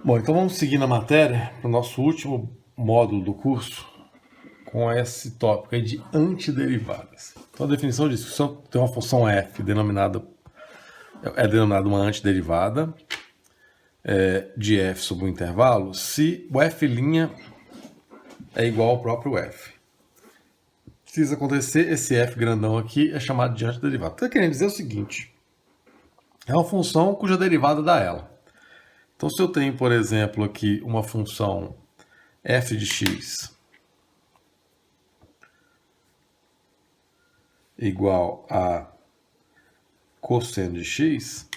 Bom, então vamos seguir na matéria para o nosso último módulo do curso com esse tópico aí de antiderivadas. Então a definição diz que só tem uma função f denominada uma antiderivada de f sobre um intervalo se o f' é igual ao próprio f. Se isso acontecer, esse f grandão aqui é chamado de antiderivada. Está querendo dizer o seguinte: é uma função cuja derivada dá ela. Então, se eu tenho, por exemplo, aqui uma função f de x igual a cosseno de x,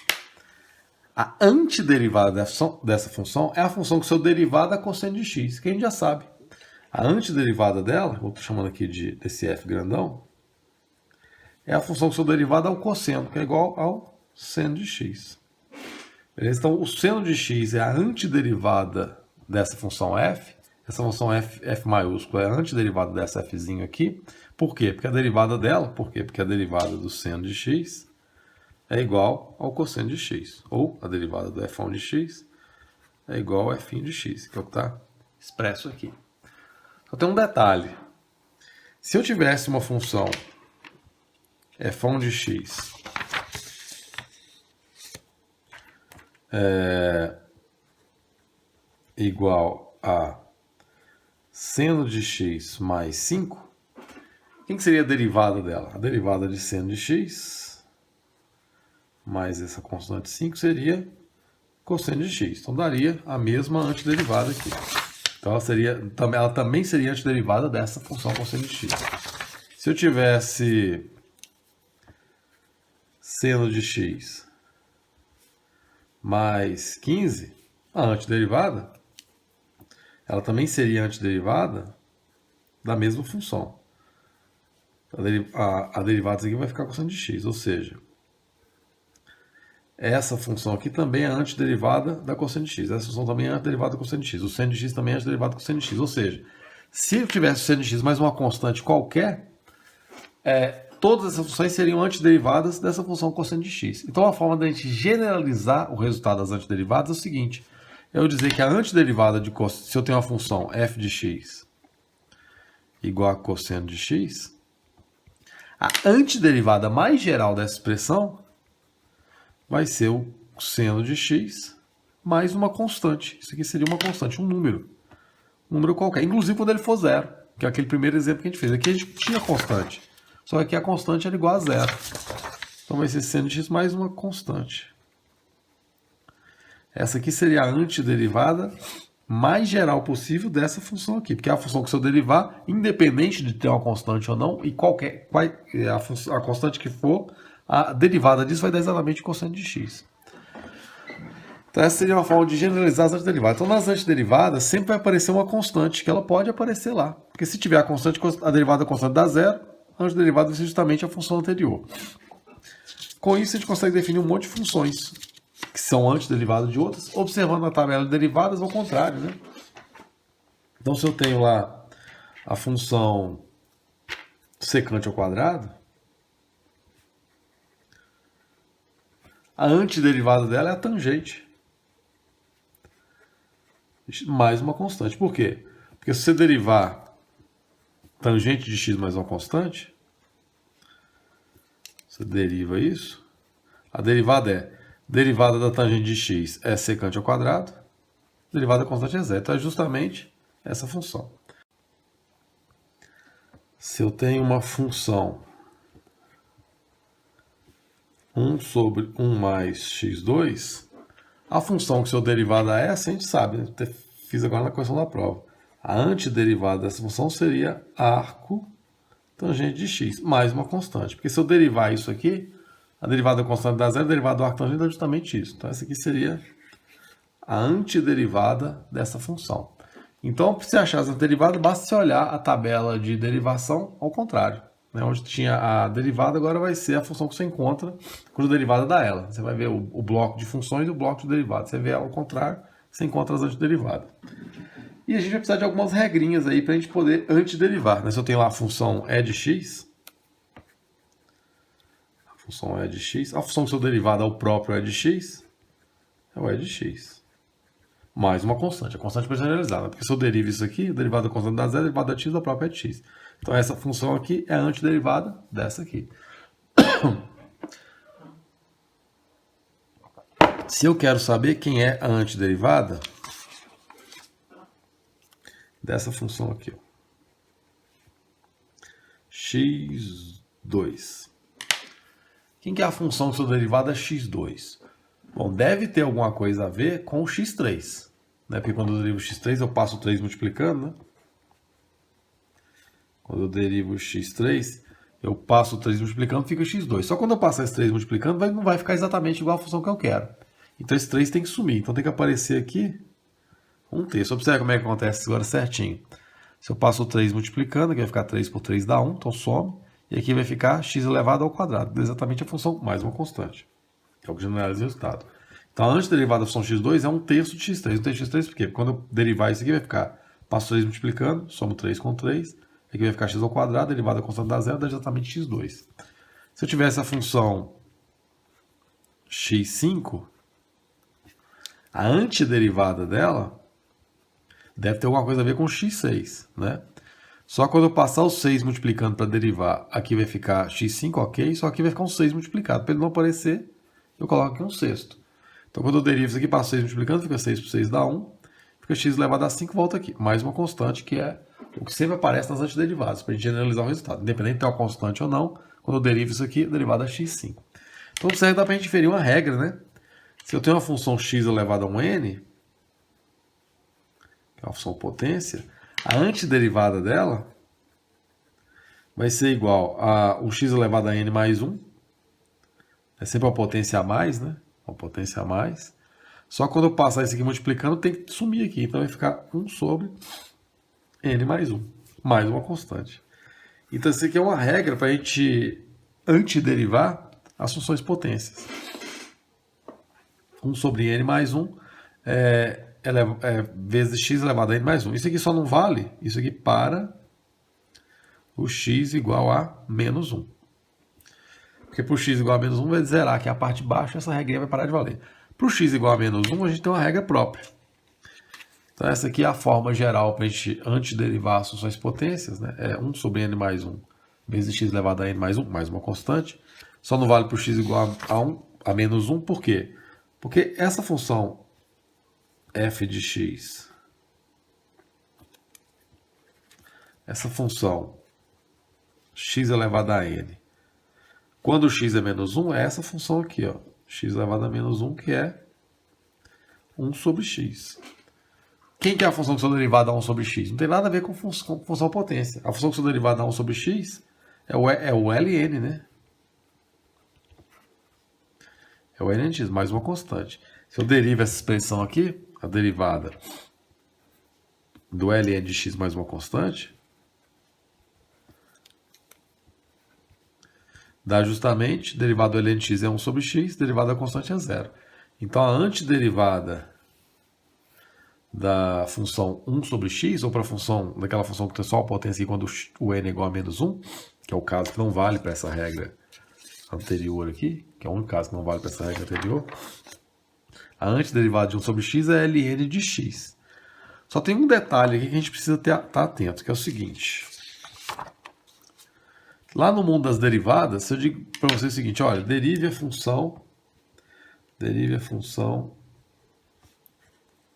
a antiderivada dessa função é a função que seu derivada é cosseno de x, que a gente já sabe. A antiderivada dela, eu estou chamando aqui desse f grandão, é a função que seu derivada é o cosseno, que é igual ao seno de x. Beleza? Então, o seno de x é a antiderivada dessa função f. Essa função f maiúscula é a antiderivada dessa fzinho aqui. Por quê? Porque a derivada dela, por quê? Porque a derivada do seno de x é igual ao cosseno de x. Ou a derivada do f1 de x é igual ao f' de x, que é o que está expresso aqui. Só tem um detalhe. Se eu tivesse uma função f1 de x igual a seno de x mais 5, quem que seria a derivada dela? A derivada de seno de x mais essa constante 5 seria cosseno de x. Então daria a mesma antiderivada aqui. Então ela também seria antiderivada dessa função cosseno de x. Se eu tivesse seno de x mais 15, a antiderivada, ela também seria antiderivada da mesma função. A derivada aqui vai ficar cosseno de x, ou seja, essa função aqui também é antiderivada da cosseno de x. Essa função também é antiderivada da cosseno de x. O seno de x também é antiderivada da cosseno de x. Ou seja, se eu tivesse o seno de x mais uma constante qualquer, todas essas funções seriam antiderivadas dessa função cosseno de x. Então, a forma da gente generalizar o resultado das antiderivadas é o seguinte: eu dizer que a antiderivada de cosseno, se eu tenho uma função f de x igual a cosseno de x, a antiderivada mais geral dessa expressão vai ser o seno de x mais uma constante. Isso aqui seria uma constante, um número qualquer, inclusive quando ele for zero, que é aquele primeiro exemplo que a gente fez. Aqui a gente tinha constante, só que aqui a constante era igual a zero. Então vai ser seno de x mais uma constante. Essa aqui seria a antiderivada mais geral possível dessa função aqui, porque é a função que se eu derivar, independente de ter uma constante ou não, e a constante que for, a derivada disso vai dar exatamente o cosseno de x. Então essa seria uma forma de generalizar as antiderivadas. Então nas antiderivadas sempre vai aparecer uma constante, que ela pode aparecer lá. Porque se tiver a constante, a derivada constante dá zero, a antiderivada vai ser justamente a função anterior. Com isso a gente consegue definir um monte de funções que são antiderivadas de outras, observando a tabela de derivadas ao contrário, né? Então se eu tenho lá a função secante ao quadrado, a antiderivada dela é a tangente mais uma constante. Por quê? Porque se você derivar tangente de x mais uma constante, você deriva isso, a derivada da tangente de x é secante ao quadrado, derivada da constante é zero. Então é justamente essa função. Se eu tenho uma função 1 sobre 1 mais x2, a função que seu derivada é essa, a gente sabe, né? Fiz agora na questão da prova. A antiderivada dessa função seria arco tangente de x, mais uma constante. Porque se eu derivar isso aqui, a derivada da constante dá zero, a derivada do arco tangente dá justamente isso. Então essa aqui seria a antiderivada dessa função. Então, para você achar as antiderivadas, basta você olhar a tabela de derivação ao contrário. Né? Onde tinha a derivada, agora vai ser a função que você encontra quando a derivada dá ela. Você vai ver o bloco de funções e o bloco de derivadas. Você vê ela ao contrário, você encontra as antiderivadas. E a gente vai precisar de algumas regrinhas aí para a gente poder antiderivar. Né? Se eu tenho lá a função e de x, a função que seu derivado é o próprio e de x, é o e de x. mais uma constante. A constante pode ser generalizada, porque se eu derivo isso aqui, a derivada da constante dá zero, a derivada de x da própria é de x. Então essa função aqui é a antiderivada dessa aqui. Se eu quero saber quem é a antiderivada dessa função aqui, ó, x2. Quem que é a função que sua derivada é x2? Bom, deve ter alguma coisa a ver com o x3, né? Porque quando eu derivo x3, eu passo o 3 multiplicando, né? Quando eu derivo x3, eu passo o 3 multiplicando, fica x2. Só quando eu passar esse 3 multiplicando, não vai ficar exatamente igual a função que eu quero. Então esse 3 tem que sumir. Então tem que aparecer aqui um terço. Observe como é que acontece agora certinho. Se eu passo o 3 multiplicando, aqui vai ficar 3 por 3 dá 1, então some. E aqui vai ficar x elevado ao quadrado. Exatamente a função mais uma constante. Que é o que generaliza o resultado. Então a antiderivada da função x2 é um terço de x3. Um terço de x3 por quê? Porque quando eu derivar isso aqui vai ficar, passo 3 multiplicando, somo 3 com 3. Aqui vai ficar x ao quadrado, derivada da constante dá zero, dá exatamente x2. Se eu tivesse a função x5, a antiderivada dela deve ter alguma coisa a ver com x6, né? Só quando eu passar o 6 multiplicando para derivar, aqui vai ficar x5, ok, só aqui vai ficar um 6 multiplicado. Para ele não aparecer, eu coloco aqui um sexto. Então quando eu derivo isso aqui, passo 6 multiplicando, fica 6 por 6 dá 1. Fica x elevado a 5, volta aqui. Mais uma constante, que é o que sempre aparece nas antiderivadas, para a gente generalizar o resultado. Independente de ter uma constante ou não, quando eu derivo isso aqui, a derivada é x5. Então observe que dá para a gente inferir uma regra, né? Se eu tenho uma função x elevado a um n, que é uma função potência, a antiderivada dela vai ser igual a um x elevado a n mais 1. É sempre uma potência a mais, né? Uma potência a mais. Só que quando eu passar isso aqui multiplicando, tem que sumir aqui. Então vai ficar 1 sobre n mais 1. Mais uma constante. Então isso aqui é uma regra para a gente antiderivar as funções potências. 1 sobre n mais 1 vezes x elevado a n mais 1. Isso aqui só não vale, isso aqui para o x igual a menos 1. Porque para o x igual a menos 1 vai zerar aqui a parte de baixo, essa regrinha vai parar de valer. Para o x igual a menos 1, a gente tem uma regra própria. Então essa aqui é a forma geral para a gente antiderivar as funções potências, né? É 1 sobre n mais 1 vezes x elevado a n mais 1, mais uma constante. Só não vale para o x igual a menos 1, por quê? Porque essa função f de x, essa função x elevado a n, quando o x é menos 1, é essa função aqui, ó, x elevado a menos 1, que é 1 sobre x. Quem que é a função que sua derivada a 1 sobre x? Não tem nada a ver com função potência. A função que sua derivada a 1 sobre x é o ln, né? É o ln de x, mais uma constante. Se eu derivo essa expressão aqui, a derivada do ln de x mais uma constante, dá justamente, derivada do ln de x é 1 sobre x, derivada da constante é zero. Então a antiderivada da função 1 sobre x, ou para a função, daquela função que tem só a potência aqui quando o n é igual a menos 1, que é o caso que não vale para essa regra anterior aqui, que é o único caso que não vale para essa regra anterior, a antiderivada de 1 sobre x é ln de x. Só tem um detalhe aqui que a gente precisa estar atento, que é o seguinte. Lá no mundo das derivadas, eu digo para você o seguinte, olha, derive a função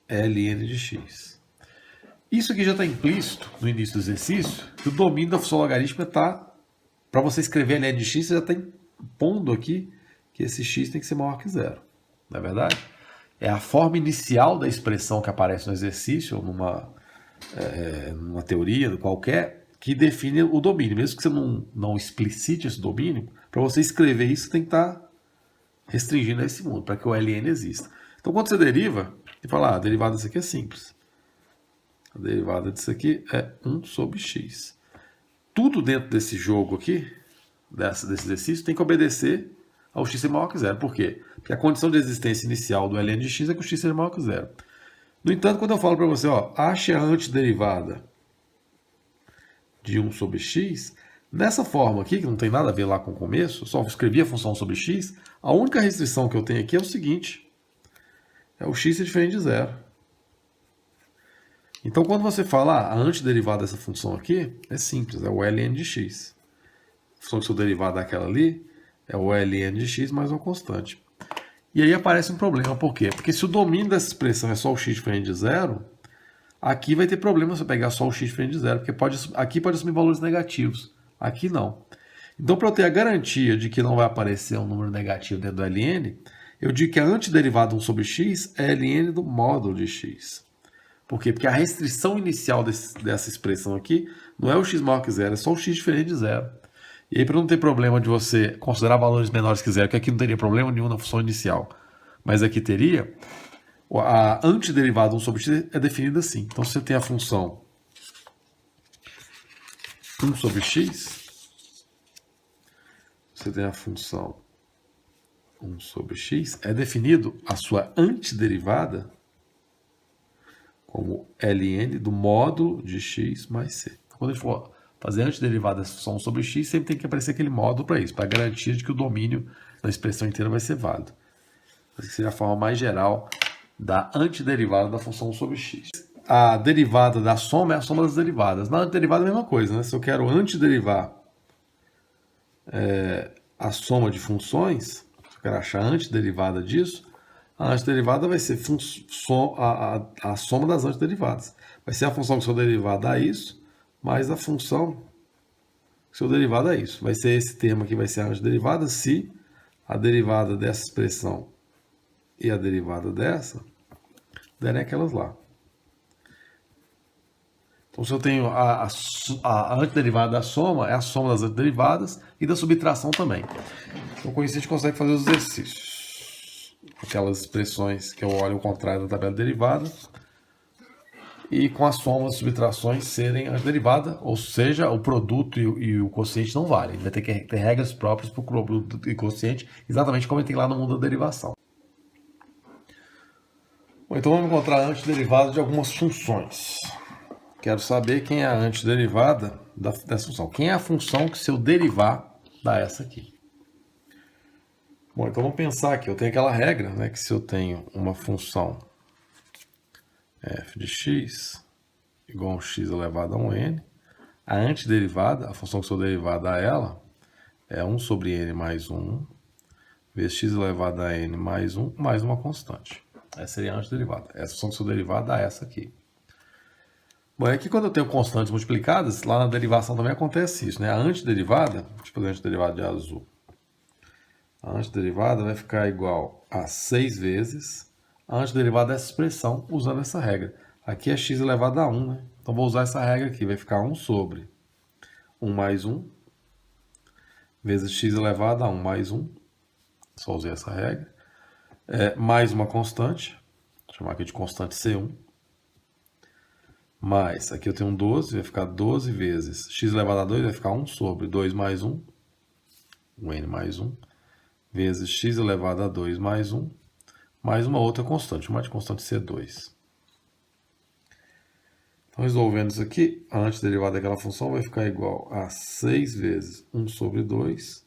ln de x. Isso aqui já está implícito no início do exercício, que o domínio da função logarítmica está, para você escrever ln de x, você já está impondo aqui que esse x tem que ser maior que zero. Não é verdade? É a forma inicial da expressão que aparece no exercício, ou numa teoria qualquer, que define o domínio. Mesmo que você não explicite esse domínio, para você escrever isso, você tem que estar restringindo esse mundo, para que o ln exista. Então, quando você deriva, você fala, a derivada disso aqui é simples. A derivada disso aqui é 1 sobre x. Tudo dentro desse jogo aqui, desse exercício, tem que obedecer ao x ser maior que zero. Por quê? Porque a condição de existência inicial do ln de x é que o x seja maior que zero. No entanto, quando eu falo para você, ó, ache a antiderivada de 1 sobre x, nessa forma aqui, que não tem nada a ver lá com o começo, eu só escrevi a função sobre x, a única restrição que eu tenho aqui é o seguinte, é o x ser diferente de zero. Então, quando você fala a antiderivada dessa função aqui, é simples, é o ln de x. A função que seu derivado daquela ali é o ln de x mais uma constante. E aí aparece um problema, por quê? Porque se o domínio dessa expressão é só o x diferente de zero, aqui vai ter problema se eu pegar só o x diferente de zero, porque aqui pode assumir valores negativos, aqui não. Então, para eu ter a garantia de que não vai aparecer um número negativo dentro do ln, eu digo que a antiderivada 1 sobre x é ln do módulo de x. Por quê? Porque a restrição inicial dessa expressão aqui não é o x maior que zero, é só o x diferente de zero. E aí, para não ter problema de você considerar valores menores que zero, que aqui não teria problema nenhum na função inicial, mas aqui teria, a antiderivada 1 sobre x é definida assim. Então, se você tem a função 1 sobre x, você tem a função 1 sobre x, é definido a sua antiderivada como ln do módulo de x mais c. Então, quando a gente for fazer a antiderivada dessa função 1 sobre x, sempre tem que aparecer aquele módulo para isso, para garantir de que o domínio da expressão inteira vai ser válido. Essa seria a forma mais geral da antiderivada da função 1 sobre x. A derivada da soma é a soma das derivadas. Na antiderivada é a mesma coisa, né? Se eu quero antiderivar a soma de funções, se eu quero achar a antiderivada disso, a antiderivada vai ser a soma das antiderivadas. Vai ser a função que seu derivado dá isso, mais a função que seu derivado é isso. Vai ser esse termo aqui, vai ser a antiderivada, se a derivada dessa expressão e a derivada dessa derem aquelas lá. Então, se eu tenho a antiderivada da soma, é a soma das antiderivadas e da subtração também. Então, com isso, a gente consegue fazer os exercícios. Aquelas expressões que eu olho o contrário da tabela derivada e com a soma das subtrações serem a derivada, ou seja, o produto e o quociente não valem. Vai ter que ter regras próprias para o produto e quociente, exatamente como tem lá no mundo da derivação. Bom, então vamos encontrar a antiderivada de algumas funções. Quero saber quem é a antiderivada dessa função. Quem é a função que se eu derivar dá essa aqui? Bom, então vamos pensar aqui. Eu tenho aquela regra, né, que se eu tenho uma função f de x igual a um x elevado a um n, a antiderivada, a função que se eu derivar dá ela, é 1 sobre n mais 1 vezes x elevado a n mais 1 mais uma constante. Essa seria a antiderivada. Essa função que se eu derivar dá essa aqui. Bom, aqui quando eu tenho constantes multiplicadas, lá na derivação também acontece isso, né? A antiderivada, deixa eu fazer a antiderivada de azul. A antiderivada vai ficar igual a 6 vezes a antiderivada dessa expressão usando essa regra. Aqui é x elevado a 1, né? Então vou usar essa regra aqui, vai ficar 1 sobre 1 mais 1 vezes x elevado a 1 mais 1. Só usei essa regra. Mais uma constante, vou chamar aqui de constante C1. Mais, aqui eu tenho um 12, vai ficar 12 vezes x elevado a 2, vai ficar 1 sobre 2 mais 1, um n mais 1, vezes x elevado a 2 mais 1, mais uma outra constante, chamar de constante C2. Então, resolvendo isso aqui, a antiderivada daquela função vai ficar igual a 6 vezes 1 sobre 2,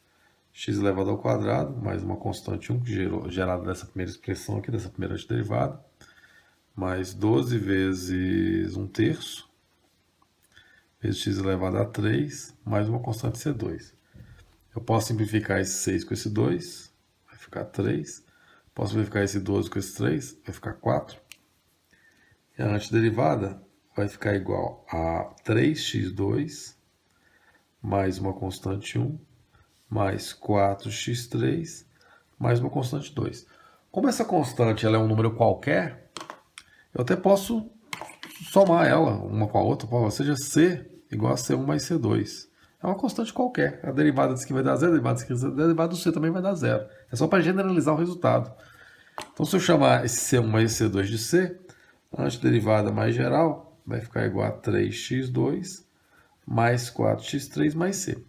x elevado ao quadrado, mais uma constante 1, gerada dessa primeira expressão aqui, dessa primeira antiderivada, mais 12 vezes 1 terço, vezes x elevado a 3, mais uma constante C2. Eu posso simplificar esse 6 com esse 2, vai ficar 3. Posso simplificar esse 12 com esse 3, vai ficar 4. E a antiderivada vai ficar igual a 3x2, mais uma constante 1, mais 4x3, mais uma constante 2. Como essa constante ela é um número qualquer, eu até posso somar ela uma com a outra, ou seja, C igual a C1 mais C2. É uma constante qualquer. A derivada disso aqui vai dar zero, a derivada disso aqui vai dar zero, a derivada do C também vai dar zero. É só para generalizar o resultado. Então, se eu chamar esse C1 mais esse C2 de C, a antiderivada mais geral vai ficar igual a 3x2 mais 4x3 mais C.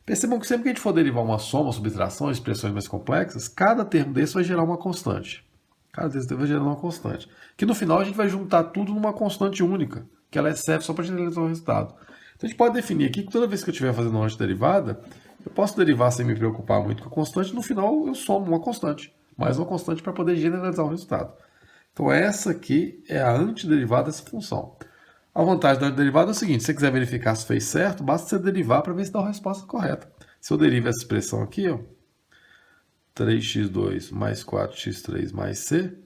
Percebam que sempre que a gente for derivar uma soma, subtração, expressões mais complexas, cada termo desse vai gerar uma constante. Cada termo vai gerar uma constante. Que no final a gente vai juntar tudo numa constante única, que ela serve só para generalizar o resultado. Então a gente pode definir aqui que toda vez que eu estiver fazendo uma antiderivada, eu posso derivar sem me preocupar muito com a constante, no final eu somo uma constante, mais uma constante para poder generalizar o resultado. Então essa aqui é a antiderivada dessa função. A vantagem da antiderivada é o seguinte, se você quiser verificar se fez certo, basta você derivar para ver se dá a resposta correta. Se eu derivo essa expressão aqui, ó, 3x2 mais 4x3 mais c,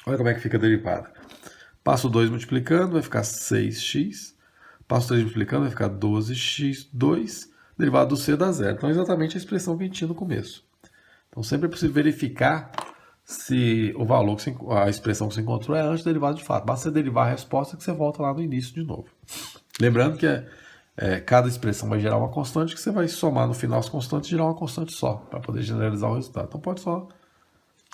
olha como é que fica a derivada. Passo 2 multiplicando, vai ficar 6x. Passo 3 multiplicando, vai ficar 12x2. Derivado do c dá zero. Então, é exatamente a expressão que a gente tinha no começo. Então, sempre é possível verificar se o valor, a expressão que você encontrou é antiderivada de fato. Basta você derivar a resposta que você volta lá no início de novo. Lembrando que cada expressão vai gerar uma constante que você vai somar no final as constantes e gerar uma constante só, para poder generalizar o resultado. Então, pode só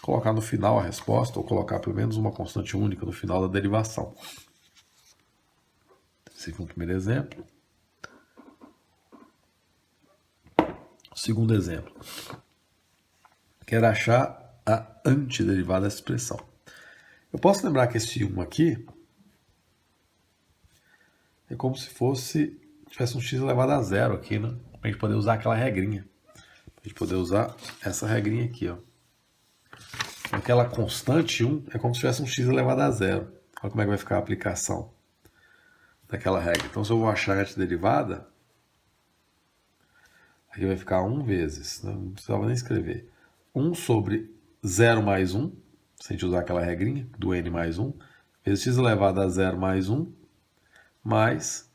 colocar no final a resposta, ou colocar pelo menos uma constante única no final da derivação. Esse foi o primeiro exemplo. Segundo exemplo. Quero achar a antiderivada dessa expressão. Eu posso lembrar que esse 1 aqui é como se tivesse um x elevado a zero aqui, né? Para a gente poder usar aquela regrinha. Para a gente poder usar essa regrinha aqui, ó. Aquela constante 1 é como se tivesse um x elevado a zero. Olha como é que vai ficar a aplicação daquela regra. Então, se eu vou achar a antiderivada, aqui vai ficar 1 vezes, né? Não precisava nem escrever. 1 sobre 0 mais 1, se a gente usar aquela regrinha do n mais 1, vezes x elevado a 0 mais 1, mais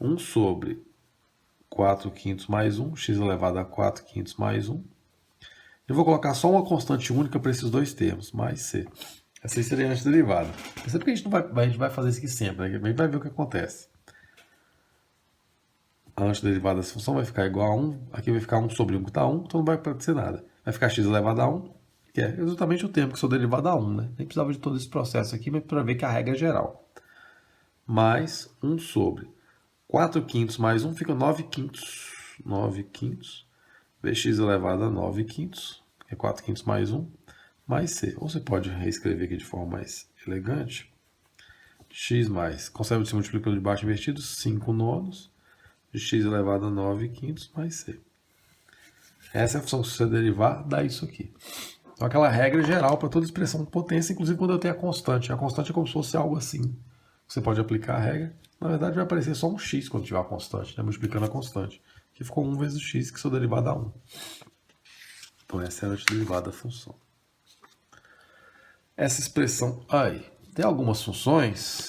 1 sobre 4 quintos mais 1, x elevado a 4 quintos mais 1. Eu vou colocar só uma constante única para esses dois termos, mais c. Essa aí seria a antiderivada. Percebe que a gente vai fazer isso aqui sempre, né? A gente vai ver o que acontece. A antiderivada dessa função vai ficar igual a 1. Aqui vai ficar 1 sobre 1 que está 1, então não vai acontecer nada. Vai ficar x elevado a 1, que é exatamente o termo que sou derivado a 1, né? Nem precisava de todo esse processo aqui, mas para ver que a regra é geral. Mais 1 sobre 4 quintos mais 1 fica 9 quintos. 9 quintos. Vx elevado a 9 quintos, que é 4 quintos mais 1, mais c. Ou você pode reescrever aqui de forma mais elegante. X mais, conserva de se multiplicando de baixo invertido, 5 nonos, de x elevado a 9 quintos mais c. Essa é a função que se você derivar, dá isso aqui. Então, aquela regra geral para toda expressão de potência, inclusive quando eu tenho a constante. A constante é como se fosse algo assim. Você pode aplicar a regra. Na verdade, vai aparecer só um x quando tiver a constante, né? Multiplicando a constante. Que ficou 1 vezes o x, que sou derivado a 1. Então, essa é a antiderivada da função. Essa expressão aí. Tem algumas funções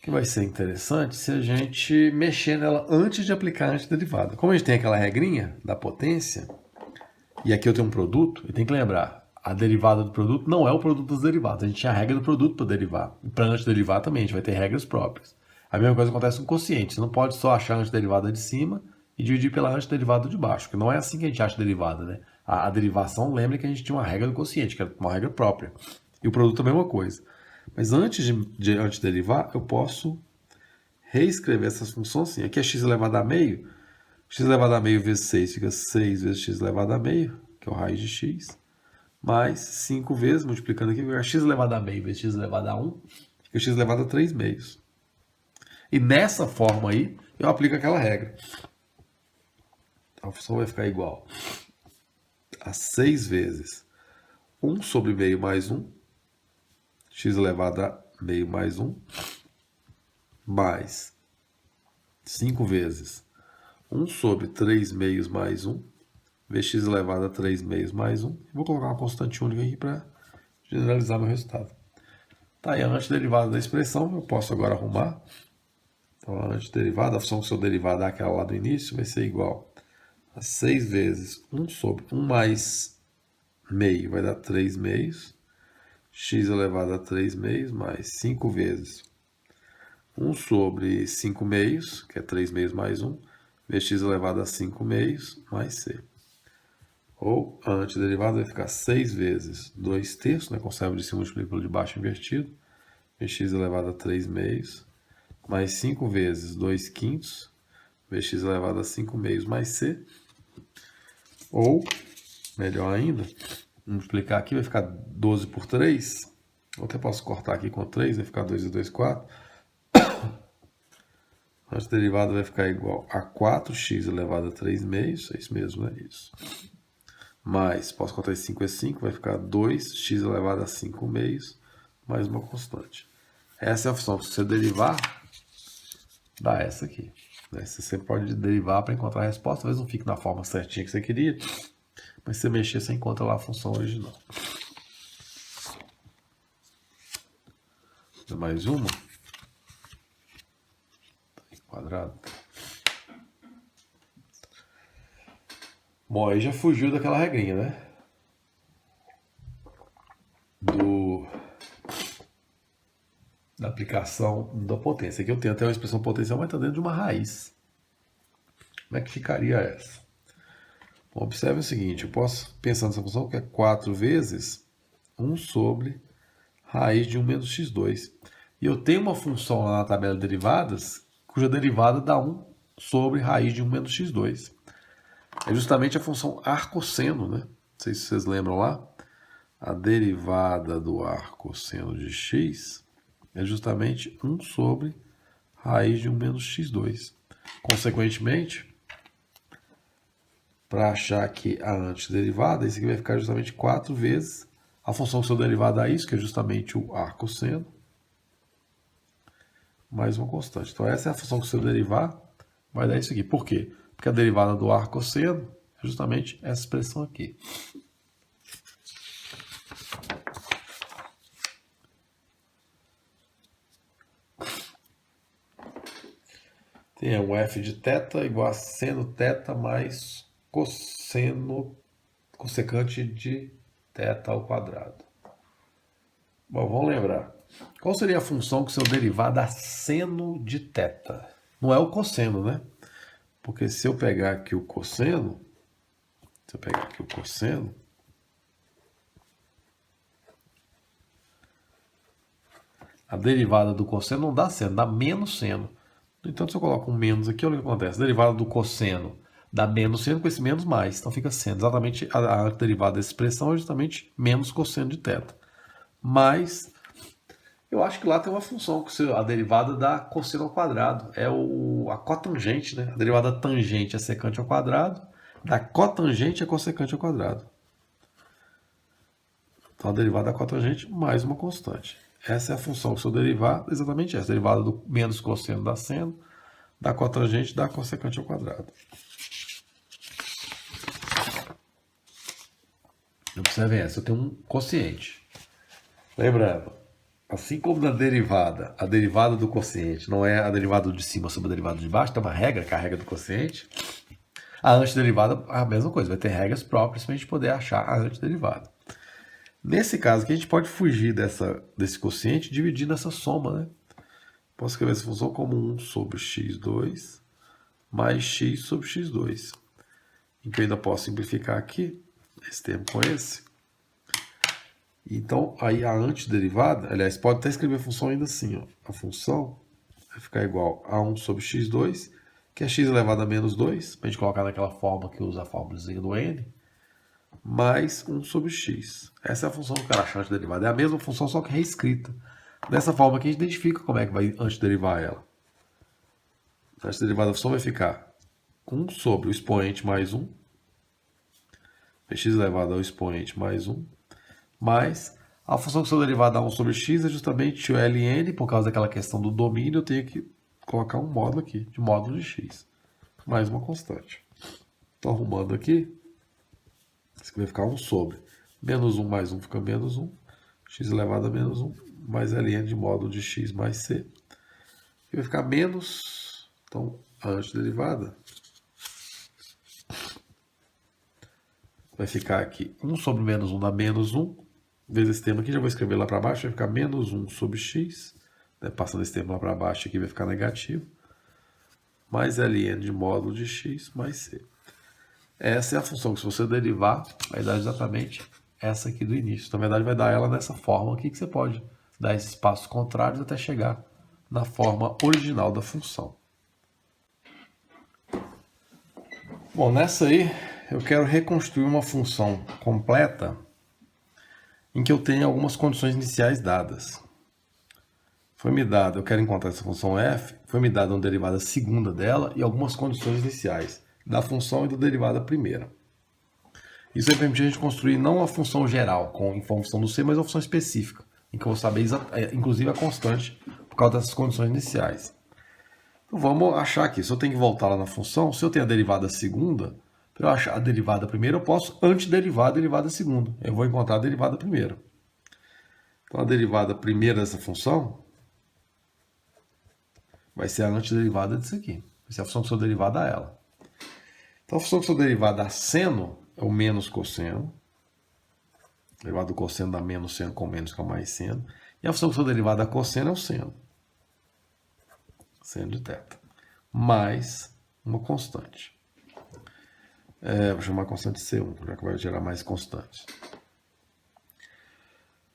que vai ser interessante se a gente mexer nela antes de aplicar a antiderivada. Como a gente tem aquela regrinha da potência, e aqui eu tenho um produto, eu tenho que lembrar, a derivada do produto não é o produto dos derivados. A gente tinha a regra do produto para derivar. E para antiderivar também, a gente vai ter regras próprias. A mesma coisa acontece com quociente. Você não pode só achar a antiderivada de cima e dividir pela antiderivada de baixo, porque não é assim que a gente acha a derivada, né? A derivação, lembre que a gente tinha uma regra do quociente, que era uma regra própria. E o produto é a mesma coisa. Mas antes de antiderivar, eu posso reescrever essas funções assim. Aqui é x elevado a meio. X elevado a meio vezes 6 fica 6 vezes x elevado a meio, que é o raiz de x. Mais 5 vezes, multiplicando aqui, fica x elevado a meio vezes x elevado a 1, fica x elevado a 3 meios. E nessa forma aí, eu aplico aquela regra. A função vai ficar igual a 6 vezes 1 sobre meio mais 1, x elevado a meio mais 1, mais 5 vezes 1 sobre 3 meios mais 1, vx elevado a 3 meios mais 1. Vou colocar uma constante única aqui para generalizar meu resultado. Tá aí a antiderivada da expressão, eu posso agora arrumar. Então, a antiderivada, a função que seu derivada é aquela lá do início, vai ser igual a 6 vezes 1 sobre 1 mais meio, vai dar 3 meios. X elevado a 3 meios, mais 5 vezes 1 sobre 5 meios, que é 3 meios mais 1, vx elevado a 5 meios, mais c. Ou a antiderivada vai ficar 6 vezes 2 terços, né? Conserva de cima multiplica pelo de baixo invertido, vx elevado a 3 meios, mais 5 vezes 2 quintos, vx elevado a 5 meios, mais c. Ou, melhor ainda, multiplicar aqui vai ficar 12 por 3. Eu até posso cortar aqui com 3, vai ficar 2 e 2, 4. A antiderivada vai ficar igual a 4x elevado a 3 meios, é isso mesmo, é isso. Mais, posso contar esse 5 é 5, vai ficar 2x elevado a 5 meios, mais uma constante. Essa é a função que se você derivar, dá essa aqui. Né? Você sempre pode derivar para encontrar a resposta, talvez não fique na forma certinha que você queria, mas se você mexer, você encontra lá a função original. Mais uma. Quadrado. Bom, aí já fugiu daquela regrinha, né? Da aplicação da potência. Aqui eu tenho até uma expressão potencial, mas está dentro de uma raiz. Como é que ficaria essa? Bom, observe o seguinte, eu posso pensar nessa função que é 4 vezes 1 sobre raiz de 1 menos x2. E eu tenho uma função lá na tabela de derivadas, cuja derivada dá 1 sobre raiz de 1 menos x2. É justamente a função arcosseno, né? Não sei se vocês lembram lá. A derivada do arcosseno de x é justamente 1 sobre raiz de 1 menos x2. Consequentemente, para achar aqui a antiderivada, isso aqui vai ficar justamente 4 vezes a função que seu derivado dá isso, que é justamente o arcosseno, mais uma constante. Então essa é a função que seu derivar vai dar isso aqui. Por quê? Porque a derivada do arcosseno é justamente essa expressão aqui. Tem um f de θ igual a seno θ mais cossecante de θ ao quadrado. Bom, vamos lembrar. Qual seria a função que seu derivar dá seno de θ? Não é o cosseno, né? Porque se eu pegar aqui o cosseno, a derivada do cosseno não dá seno, dá menos seno. Então, se eu coloco um menos aqui, olha o que acontece. A derivada do cosseno dá menos seno com esse menos mais. Então, fica seno. Exatamente a derivada dessa expressão é justamente menos cosseno de θ. Mas, eu acho que lá tem uma função que a derivada dá cosseno ao quadrado. É a cotangente, né? A derivada tangente é secante ao quadrado. Da cotangente é cossecante ao quadrado. Então, a derivada da cotangente mais uma constante. Essa é a função que se eu derivar, exatamente essa. A derivada do menos cosseno dá seno, da cotangente dá cossecante ao quadrado. Observem essa, eu tenho um quociente. Lembrando, assim como na derivada, a derivada do quociente não é a derivada de cima sobre a derivada de baixo, tem uma regra, que é a regra do quociente. A antiderivada é a mesma coisa, vai ter regras próprias para a gente poder achar a antiderivada. Nesse caso aqui, a gente pode fugir desse quociente dividindo essa soma, né? Posso escrever essa função como 1 sobre x2 mais x sobre x2. Em que eu ainda posso simplificar aqui, esse termo com esse. Então, aí a antiderivada, aliás, pode até escrever a função ainda assim, ó. A função vai ficar igual a 1 sobre x2, que é x elevado a menos 2, para a gente colocar naquela forma que usa a fórmulazinha do n, mais 1 sobre x. Essa é a função que eu quero achar antiderivada. É a mesma função, só que reescrita. Dessa forma aqui a gente identifica como é que vai antiderivar ela. A antiderivada da função vai ficar 1 sobre o expoente mais 1, x elevado ao expoente mais 1, mais a função que seu derivado dá 1 sobre x é justamente o ln, por causa daquela questão do domínio, eu tenho que colocar um módulo aqui, de módulo de x, mais uma constante. Estou arrumando aqui. Isso aqui vai ficar 1 sobre. Menos 1 mais 1 fica menos 1. X elevado a menos 1. Mais ln de módulo de x mais c. E vai ficar menos... Então, a antiderivada vai ficar aqui 1 sobre menos 1 dá menos 1. Vezes esse termo aqui, já vou escrever lá para baixo. Vai ficar menos 1 sobre x. Né? Passando esse termo lá para baixo aqui vai ficar negativo. Mais ln de módulo de x mais c. Essa é a função que se você derivar, vai dar exatamente essa aqui do início. Na verdade, vai dar ela nessa forma aqui, que você pode dar esses passos contrários até chegar na forma original da função. Bom, nessa aí, eu quero reconstruir uma função completa em que eu tenha algumas condições iniciais dadas. Foi-me dada, eu quero encontrar essa função f, foi-me dada uma derivada segunda dela e algumas condições iniciais da função e da derivada primeira. Isso vai permitir a gente construir não a função geral, em função do c, mas uma função específica, em que eu vou saber, inclusive, a constante por causa dessas condições iniciais. Então vamos achar aqui, se eu tenho que voltar lá na função, se eu tenho a derivada segunda, para eu achar a derivada primeira, eu posso antiderivar a derivada segunda. Eu vou encontrar a derivada primeira. Então a derivada primeira dessa função vai ser a antiderivada disso aqui. Vai ser a função que sou derivada a ela. Então a função que sou derivada a seno é o menos cosseno. Derivada do cosseno dá menos seno com menos que é mais seno. E a função que sou derivada a cosseno é o seno. Seno de θ. Mais uma constante. Vou chamar a constante C1, já que vai gerar mais constantes.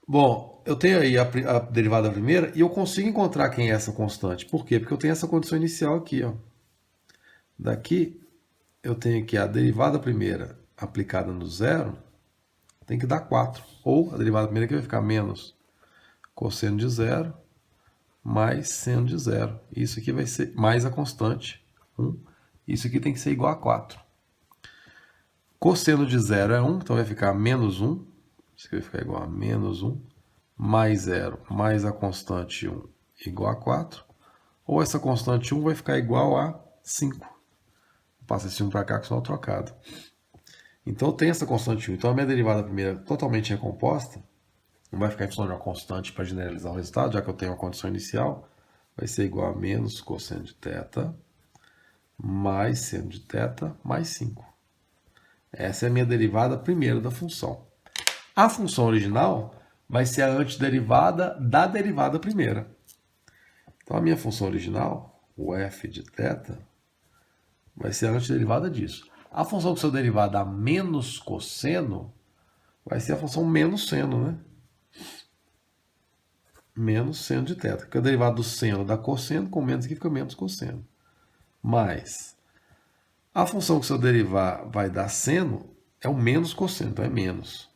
Bom, eu tenho aí a derivada primeira e eu consigo encontrar quem é essa constante. Por quê? Porque eu tenho essa condição inicial aqui. Ó. Daqui, eu tenho aqui a derivada primeira aplicada no zero, tem que dar 4. Ou a derivada primeira que vai ficar menos cosseno de zero mais seno de zero. Isso aqui vai ser mais a constante 1. Isso aqui tem que ser igual a 4. Cosseno de zero é 1, então vai ficar menos 1. Isso aqui vai ficar igual a menos 1 mais 0 mais a constante 1 igual a 4. Ou essa constante 1 vai ficar igual a 5. Passa esse 1 para cá com o sinal trocado. Então eu tenho essa constante 1. Então a minha derivada primeira totalmente recomposta, não vai ficar em função de uma constante para generalizar o resultado, já que eu tenho uma condição inicial, vai ser igual a menos cosseno de θ mais seno de θ mais 5. Essa é a minha derivada primeira da função. A função original vai ser a antiderivada da derivada primeira. Então, a minha função original, o f de θ, vai ser a antiderivada disso. A função que sou derivada a menos cosseno vai ser a função menos seno, né? Menos seno de θ. Porque a derivada do seno dá cosseno, com menos aqui fica menos cosseno. Mais a função que se eu derivar vai dar seno é o menos cosseno, então é menos.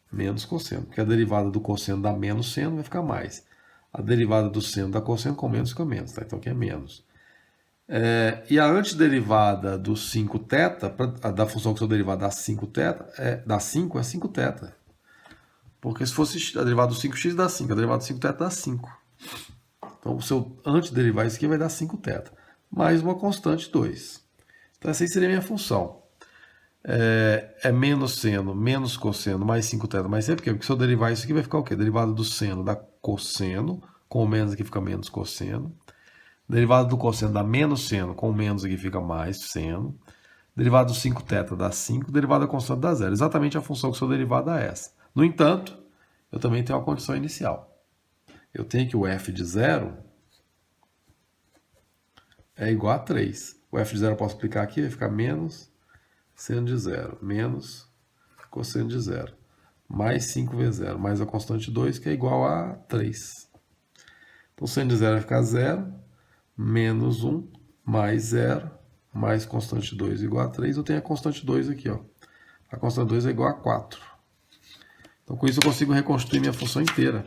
Menos cosseno, porque a derivada do cosseno dá menos seno vai ficar mais. A derivada do seno dá cosseno com menos fica menos, tá? Então aqui é menos. E a antiderivada do 5θ, da função que se eu derivar dá 5θ, dá 5 é 5θ. Porque se fosse a derivada do 5x dá 5, a derivada do 5θ dá 5. Então se eu antiderivar isso aqui vai dar 5θ. Mais uma constante 2. Então essa aí seria a minha função. É menos seno, menos cosseno, mais 5θ, mais 100. Porque se eu derivar isso aqui vai ficar o quê? Derivada do seno dá cosseno, com menos aqui fica menos cosseno. Derivada do cosseno dá menos seno, com menos aqui fica mais seno. Derivada do 5θ dá 5, derivada constante dá 0. Exatamente a função que sou derivada é essa. No entanto, eu também tenho uma condição inicial. Eu tenho que o f de 0 é igual a 3. O f de 0 eu posso aplicar aqui, vai ficar menos seno de 0, menos cosseno de 0, mais 5 vezes 0, mais a constante 2, que é igual a 3. Então, seno de 0 vai ficar 0, menos 1, mais 0, mais constante 2 igual a 3. Eu tenho a constante 2 aqui, ó. A constante 2 é igual a 4. Então, com isso, eu consigo reconstruir minha função inteira.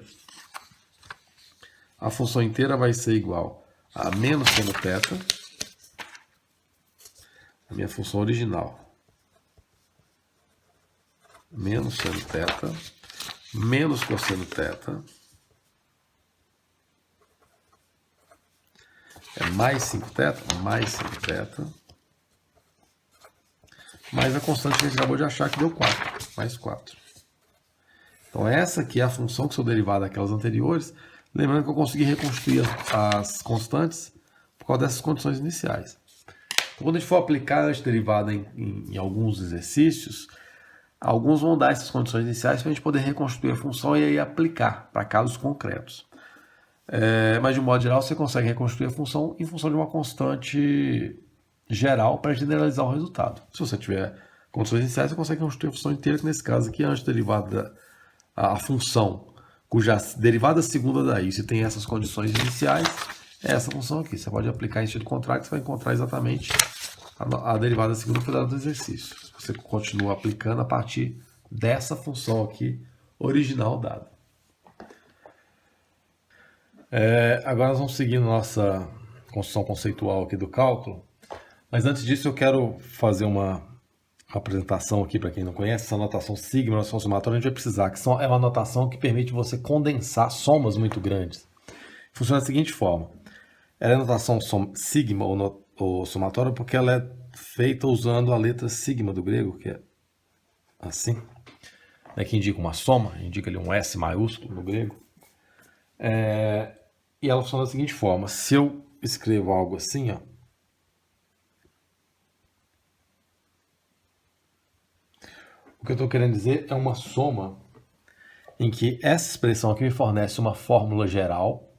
A função inteira vai ser igual a menos seno θ, a minha função original. Menos seno θ, menos cosseno θ, é mais 5θ, mais 5θ, mais a constante que a gente acabou de achar, que deu 4, mais 4. Então essa aqui é a função que sou derivada daquelas anteriores, lembrando que eu consegui reconstruir as constantes por causa dessas condições iniciais. Então, quando a gente for aplicar a antiderivada em alguns exercícios, alguns vão dar essas condições iniciais para a gente poder reconstruir a função e aí aplicar para casos concretos. Mas, de um modo geral, você consegue reconstruir a função em função de uma constante geral para generalizar o resultado. Se você tiver condições iniciais, você consegue reconstruir a função inteira, que nesse caso aqui é a antiderivada, a função cuja derivada segunda daí, se tem essas condições iniciais, é essa função aqui. Você pode aplicar em sentido contrário, que você vai encontrar exatamente a derivada segunda foi dada do exercício. Você continua aplicando a partir dessa função aqui original dada. Agora nós vamos seguir nossa construção conceitual aqui do cálculo, mas antes disso eu quero fazer uma uma apresentação aqui para quem não conhece, essa notação sigma, notação somatória, a gente vai precisar, que é uma notação que permite você condensar somas muito grandes. Funciona da seguinte forma. Ela é notação sigma ou somatória porque ela é feita usando a letra sigma do grego, que é assim, né, que indica uma soma, indica ali um S maiúsculo no grego. E ela funciona da seguinte forma. Se eu escrevo algo assim, ó, o que eu estou querendo dizer é uma soma em que essa expressão aqui me fornece uma fórmula geral,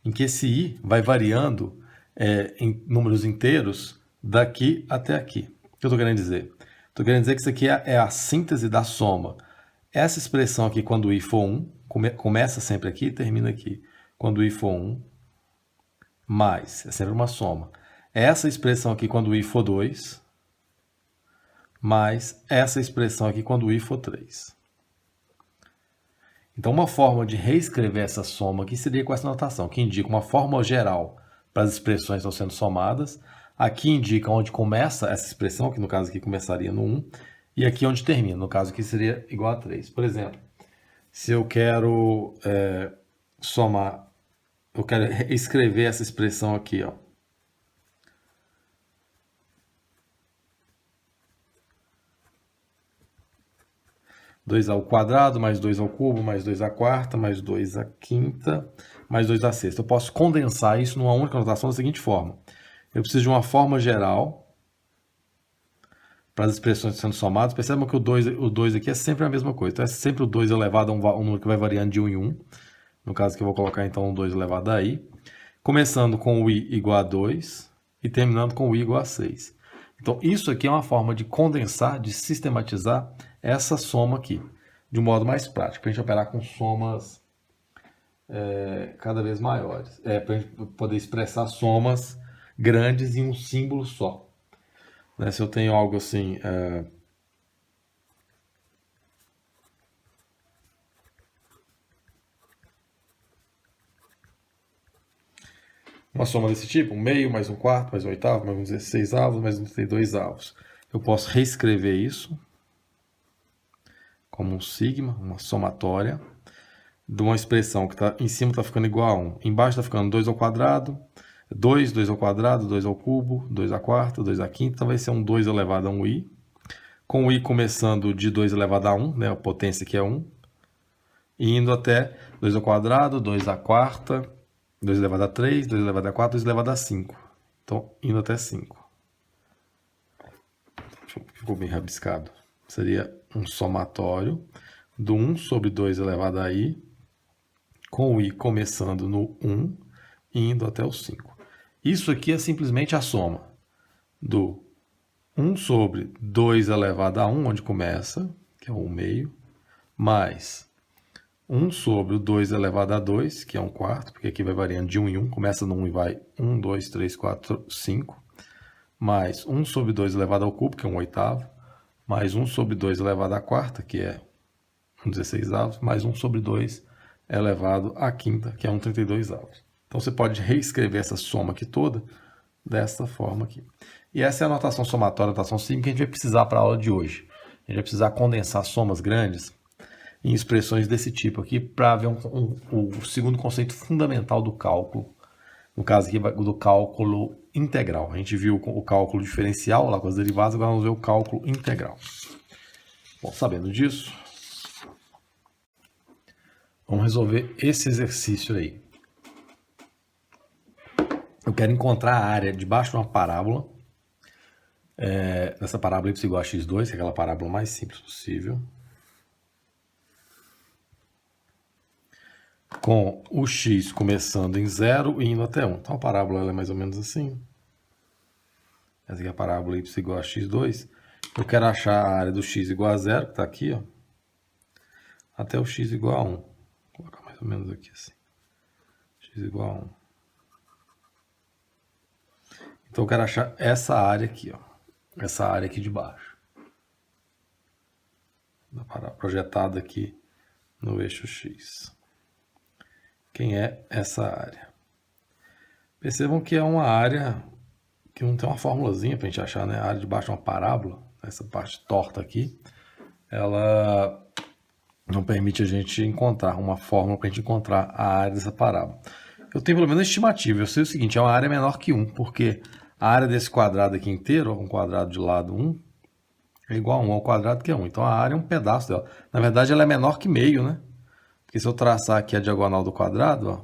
em que esse i vai variando em números inteiros daqui até aqui. O que eu estou querendo dizer? Estou querendo dizer que isso aqui é a síntese da soma. Essa expressão aqui, quando o i for 1, começa sempre aqui e termina aqui. Quando o i for 1, mais, é sempre uma soma. Essa expressão aqui, quando o i for 2, mais essa expressão aqui, quando o i for 3. Então, uma forma de reescrever essa soma aqui seria com essa notação, que indica uma fórmula geral para as expressões que estão sendo somadas. Aqui indica onde começa essa expressão, que no caso aqui começaria no 1, e aqui onde termina, no caso aqui seria igual a 3. Por exemplo, se eu quero somar, eu quero escrever essa expressão aqui, ó. Dois ao quadrado, mais 2 ao cubo, mais 2 à quarta, mais 2 à quinta, mais 2 à sexta. Eu posso condensar isso numa única notação da seguinte forma. Eu preciso de uma forma geral para as expressões sendo somadas. Percebam que o 2 aqui é sempre a mesma coisa. Então, é sempre o 2 elevado a um número que vai variando de 1 em 1. No caso que eu vou colocar, então, o 2 elevado a i. Começando com o i igual a 2 e terminando com o i igual a 6. Então, isso aqui é uma forma de condensar, de sistematizar essa soma aqui, de um modo mais prático, para a gente operar com somas cada vez maiores. Para a gente poder expressar somas grandes em um símbolo só. Né? Se eu tenho algo assim... uma soma desse tipo, 1/2, mais 1/4, mais 1/8, mais 16 avos, mais 32 avos. Eu posso reescrever isso como um sigma, uma somatória, de uma expressão que em cima está ficando igual a 1. Embaixo está ficando 2 ao quadrado, 2 ao quadrado, 2 ao cubo, 2 à quarta, 2 à quinta, então vai ser um 2 elevado a 1i. Com o i começando de 2 elevado a 1, né, a potência que é 1, e indo até 2 ao quadrado, 2 à quarta, 2 elevado a 3, 2 elevado a 4, 2 elevado a 5. Então, indo até 5. Ficou bem rabiscado. Seria um somatório do 1 sobre 2 elevado a i, com o i começando no 1 e indo até o 5. Isso aqui é simplesmente a soma do 1 sobre 2 elevado a 1, onde começa, que é o 1/2, mais 1 sobre o 2 elevado a 2, que é 1/4, porque aqui vai variando de 1 em 1, começa no 1 e vai 1, 2, 3, 4, 5, mais 1 sobre 2 elevado ao cubo, que é 1/8, mais 1 sobre 2 elevado à quarta, que é 1/16, mais 1 sobre 2 elevado à quinta, que é 1/32. Então, você pode reescrever essa soma aqui toda dessa forma aqui. E essa é a notação somatória, a notação sigma, que a gente vai precisar para a aula de hoje. A gente vai precisar condensar somas grandes em expressões desse tipo aqui para ver o segundo conceito fundamental do cálculo, no caso aqui do cálculo integral. A gente viu o cálculo diferencial lá com as derivadas, agora vamos ver o cálculo integral. Bom, sabendo disso, vamos resolver esse exercício aí. Eu quero encontrar a área debaixo de uma parábola. Nessa parábola y igual a x2, que é aquela parábola mais simples possível. Com o x começando em 0 e indo até 1. Então a parábola ela é mais ou menos assim. Essa aqui é a parábola y igual a x2. Eu quero achar a área do x igual a 0, que está aqui, ó, até o x igual a 1. Vou colocar mais ou menos aqui assim. X igual a 1. Então eu quero achar essa área aqui, ó. Essa área aqui de baixo. Projetada aqui no eixo x. Quem é essa área? Percebam que é uma área que não tem uma formulazinha para a gente achar, né? A área debaixo de uma parábola. essa parte torta aqui, ela não permite a gente encontrar uma fórmula para a gente encontrar a área dessa parábola. Eu tenho pelo menos a estimativa, eu sei o seguinte, é uma área menor que 1, porque a área desse quadrado aqui inteiro, um quadrado de lado 1, é igual a 1 ao quadrado que é 1. Então a área é um pedaço dela. Na verdade ela é menor que meio, né? Porque se eu traçar aqui a diagonal do quadrado, ó,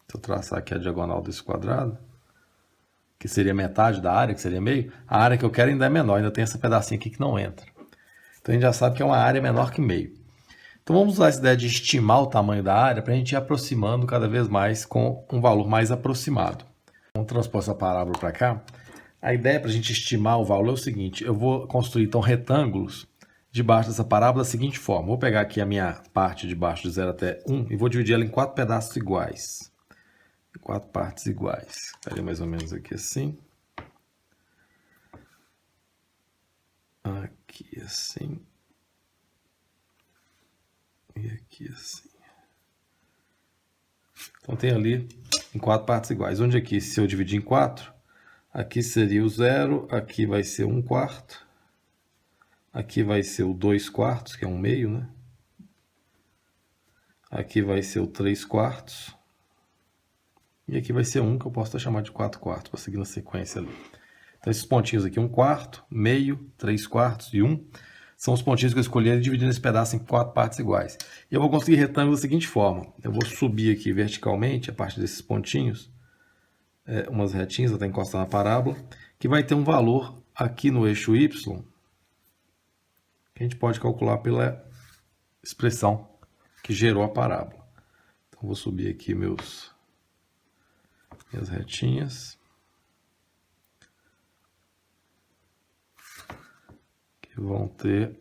se eu traçar aqui a diagonal desse quadrado, que seria metade da área, que seria meio, a área que eu quero ainda é menor, ainda tem esse pedacinho aqui que não entra. Então a gente já sabe que é uma área menor que meio. Então vamos usar essa ideia de estimar o tamanho da área para a gente ir aproximando cada vez mais com um valor mais aproximado. Vamos transpor essa parábola para cá. A ideia para a gente estimar o valor é o seguinte, eu vou construir então retângulos debaixo dessa parábola da seguinte forma. Vou pegar aqui a minha parte de baixo de 0 até 1 e vou dividir ela em 4 pedaços iguais. 4 partes iguais. Ficaria mais ou menos aqui assim. Aqui assim. E aqui assim. Então tem ali em 4 partes iguais. Onde aqui, se eu dividir em 4, aqui seria o 0, aqui vai ser 1/4. Aqui vai ser o 2/4, que é 1/2, né? Aqui vai ser o 3/4. E aqui vai ser 1, que eu posso até chamar de 4/4, para seguir na sequência ali. Então esses pontinhos aqui, 1/4, meio, 3/4 e 1, são os pontinhos que eu escolhi dividindo esse pedaço em 4 partes iguais. E eu vou conseguir retângulo da seguinte forma. Eu vou subir aqui verticalmente, a partir desses pontinhos, umas retinhas até encostar na parábola, que vai ter um valor aqui no eixo Y, que a gente pode calcular pela expressão que gerou a parábola. Então vou subir aqui minhas retinhas. Que vão ter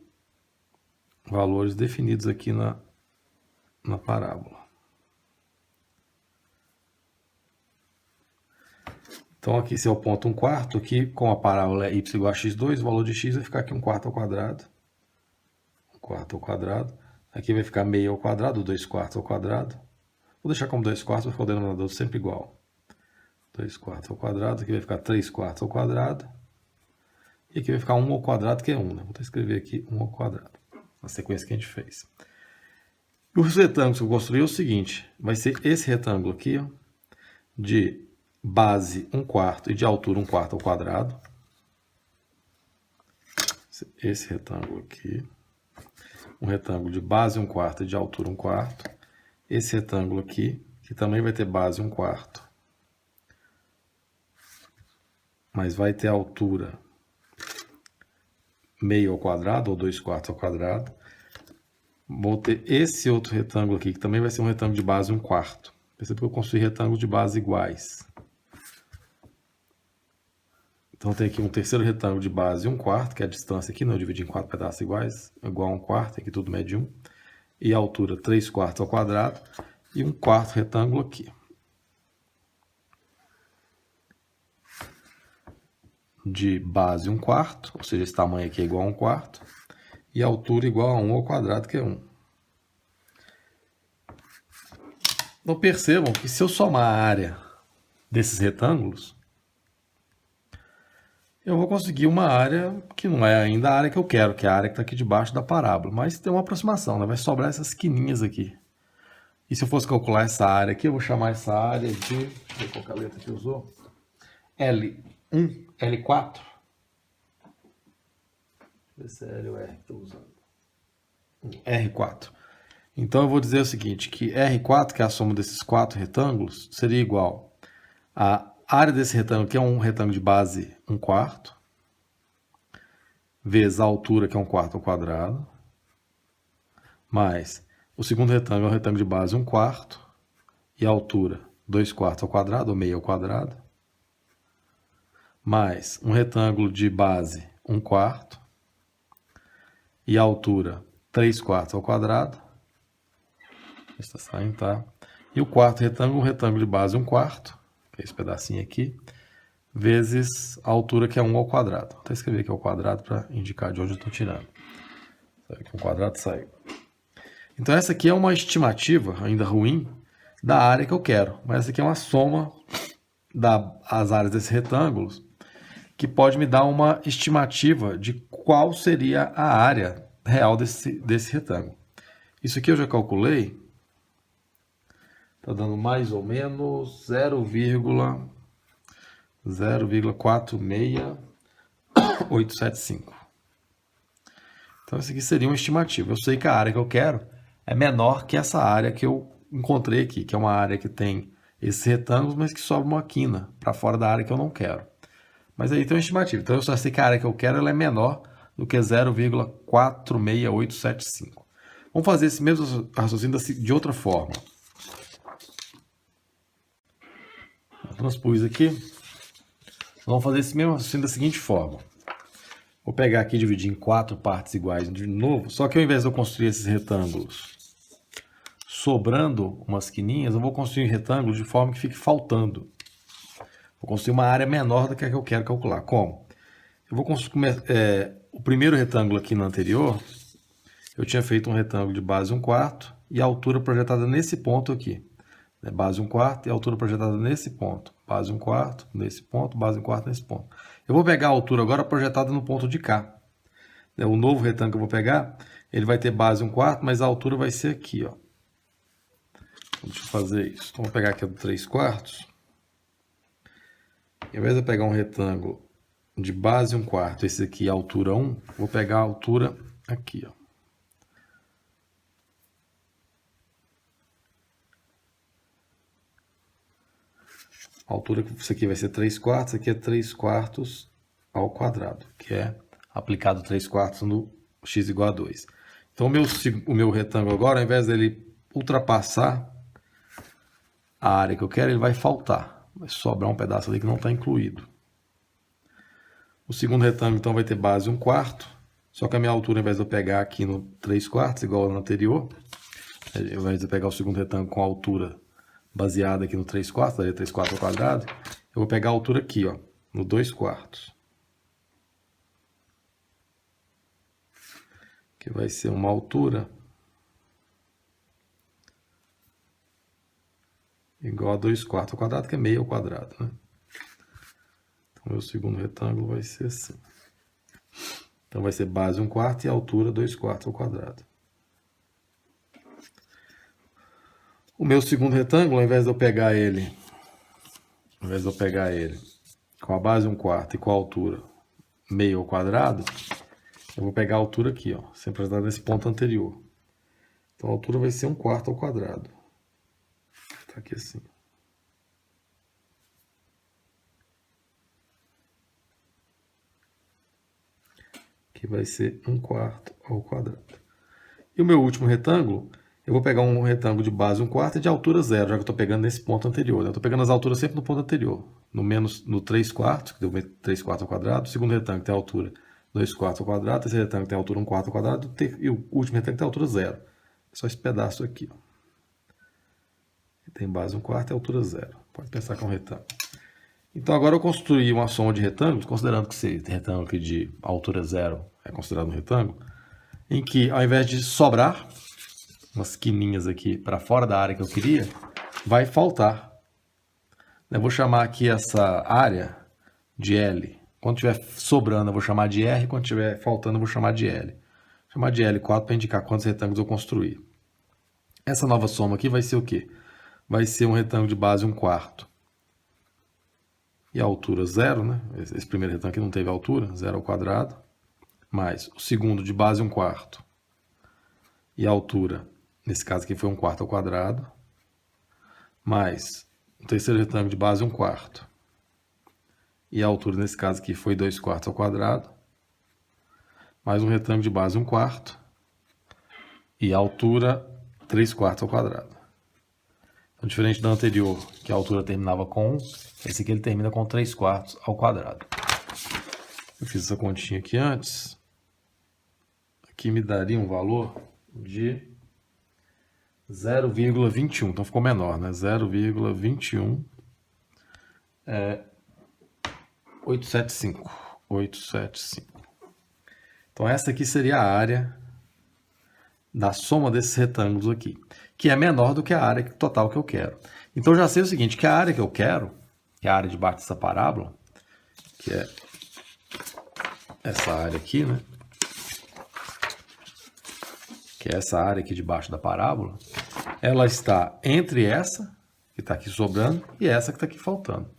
valores definidos aqui na parábola. Então aqui se é o ponto 1/4, aqui com a parábola é y igual a x2, o valor de x vai ficar aqui 1/4 ao quadrado. 1/4 ao quadrado. Aqui vai ficar meio ao quadrado, 2/4 ao quadrado. Vou deixar como 2/4, vai ficar o denominador sempre igual. 2/4 ao quadrado, aqui vai ficar 3/4 ao quadrado. E aqui vai ficar 1 ao quadrado, que é 1, né? Vou escrever aqui 1 ao quadrado, na sequência que a gente fez. E os retângulos que eu construí é o seguinte, vai ser esse retângulo aqui, ó, de base 1/4 e de altura 1/4 ao quadrado. Esse retângulo aqui. Um retângulo de base 1/4 e de altura 1/4. Esse retângulo aqui, que também vai ter base 1/4, mas vai ter altura meio ao quadrado, ou 2/4 ao quadrado. Vou ter esse outro retângulo aqui, que também vai ser um retângulo de base 1/4. Percebe que eu construí retângulos de base iguais. Então tem aqui um terceiro retângulo de base 1/4, que é a distância aqui, não, eu dividi em 4 pedaços iguais, igual a 1/4, aqui tudo mede 1. E a altura 3/4 ao quadrado, e um quarto retângulo aqui. De base 1/4, ou seja, esse tamanho aqui é igual a 1/4, e a altura igual a 1 ao quadrado, que é 1. Então percebam que se eu somar a área desses retângulos, eu vou conseguir uma área que não é ainda a área que eu quero, que é a área que está aqui debaixo da parábola, mas tem uma aproximação, né? Vai sobrar essas quininhas aqui. E se eu fosse calcular essa área aqui, eu vou chamar essa área de, deixa eu ver qual que é a letra que usou, L1, L4. Deixa eu ver se é L ou R que estou usando. R4. Então eu vou dizer o seguinte, que R4, que é a soma desses 4 retângulos, seria igual a área desse retângulo, que é um retângulo de base 1/4, vezes a altura, que é 1/4 ao quadrado, mais o segundo retângulo é um retângulo de base 1/4, e a altura 2/4 ao quadrado, ou meio ao quadrado, mais um retângulo de base 1/4, e a altura 3/4 ao quadrado, está saindo, tá? E o quarto retângulo, um retângulo de base 1/4, que é esse pedacinho aqui, vezes a altura, que é 1 ao quadrado. Vou até escrever aqui ao quadrado para indicar de onde eu estou tirando. Aqui um quadrado saiu. Então essa aqui é uma estimativa, ainda ruim, da área que eu quero. Mas essa aqui é uma soma das áreas desses retângulos. que pode me dar uma estimativa de qual seria a área real desse retângulo. Isso aqui eu já calculei, está dando mais ou menos 0,46875. Então, isso aqui seria uma estimativa. Eu sei que a área que eu quero é menor que essa área que eu encontrei aqui, que é uma área que tem esses retângulos, mas que sobra uma quina para fora da área que eu não quero. Mas aí tem uma estimativa. Então, eu só sei que a área que eu quero ela é menor do que 0,46875. Vamos fazer esse mesmo raciocínio de outra forma. Eu transpus aqui. Vamos fazer esse mesmo raciocínio da seguinte forma. Vou pegar aqui e dividir em 4 partes iguais de novo. Só que ao invés de eu construir esses retângulos sobrando umas quininhas, eu vou construir retângulos de forma que fique faltando. Vou construir uma área menor do que a que eu quero calcular. Como? Eu vou construir o primeiro retângulo aqui no anterior. Eu tinha feito um retângulo de base 1/4 e a altura projetada nesse ponto aqui. Base 1/4 e a altura projetada nesse ponto. Base 1/4 nesse ponto, base 1/4 nesse ponto. Eu vou pegar a altura agora projetada no ponto de cá. O novo retângulo que eu vou pegar, ele vai ter base 1/4, mas a altura vai ser aqui, ó. Deixa eu fazer isso. Então, vou pegar aqui o 3/4. Ao invés de eu pegar um retângulo de base 1/4, esse aqui, altura 1, vou pegar a altura aqui, ó. A altura que isso aqui vai ser 3/4, isso aqui é 3/4 ao quadrado, que é aplicado 3/4 no x igual a 2. Então, o meu retângulo agora, ao invés dele ultrapassar a área que eu quero, ele vai faltar. Vai sobrar um pedaço ali que não está incluído. O segundo retângulo, então, vai ter base 1/4. Só que a minha altura, ao invés de eu pegar aqui no 3/4, igual no anterior, ao invés de eu pegar o segundo retângulo com a altura baseada aqui no 3/4, daria 3/4 ao quadrado, eu vou pegar a altura aqui, ó, no 2/4. Que vai ser uma altura igual a 2/4 ao quadrado, que é meio ao quadrado, né? Então, meu segundo retângulo vai ser assim. Então, vai ser base 1/4 e altura 2/4 ao quadrado. O meu segundo retângulo, ao invés de eu pegar ele com a base 1/4 e com a altura meio ao quadrado, eu vou pegar a altura aqui, ó, sempre apresentado nesse ponto anterior. Então, a altura vai ser 1/4 ao quadrado. Tá aqui assim. Que vai ser 1/4 ao quadrado. E o meu último retângulo, eu vou pegar um retângulo de base 1/4 e de altura 0, já que eu estou pegando nesse ponto anterior. Eu estou pegando as alturas sempre no ponto anterior. No 3/4, que deu 3/4 ao quadrado. O segundo retângulo tem a altura 2/4 ao quadrado. Esse retângulo tem a altura 1/4 ao quadrado. E o último retângulo tem a altura 0. É só esse pedaço aqui, ó. Tem base 1/4 e altura 0. Pode pensar que é um retângulo. Então, agora eu construí uma soma de retângulos, considerando que esse retângulo aqui de altura 0 é considerado um retângulo, em que, ao invés de sobrar umas quininhas aqui para fora da área que eu queria, vai faltar. Eu vou chamar aqui essa área de L. Quando estiver sobrando, eu vou chamar de R. Quando estiver faltando, eu vou chamar de L. Vou chamar de L4 para indicar quantos retângulos eu construí. Essa nova soma aqui vai ser o quê? Vai ser um retângulo de base 1/4 e a altura 0, né? Esse primeiro retângulo aqui não teve altura, 0 ao quadrado, mais o segundo de base 1/4 e a altura, nesse caso aqui foi 1/4 ao quadrado, mais o terceiro retângulo de base 1/4 e a altura, nesse caso aqui, foi 2/4 ao quadrado, mais um retângulo de base 1/4 e a altura 3/4 ao quadrado. Então, diferente do anterior, que a altura terminava com 1, esse aqui ele termina com 3/4 ao quadrado. Eu fiz essa continha aqui antes. Aqui me daria um valor de 0,21. Então, ficou menor, né? 0,21 875. 875. Então, essa aqui seria a área da soma desses retângulos aqui, que é menor do que a área total que eu quero. Então, já sei o seguinte, que a área que eu quero, que é a área debaixo dessa parábola, que é essa área aqui, né? Que é essa área aqui debaixo da parábola, ela está entre essa, que está aqui sobrando, e essa que está aqui faltando.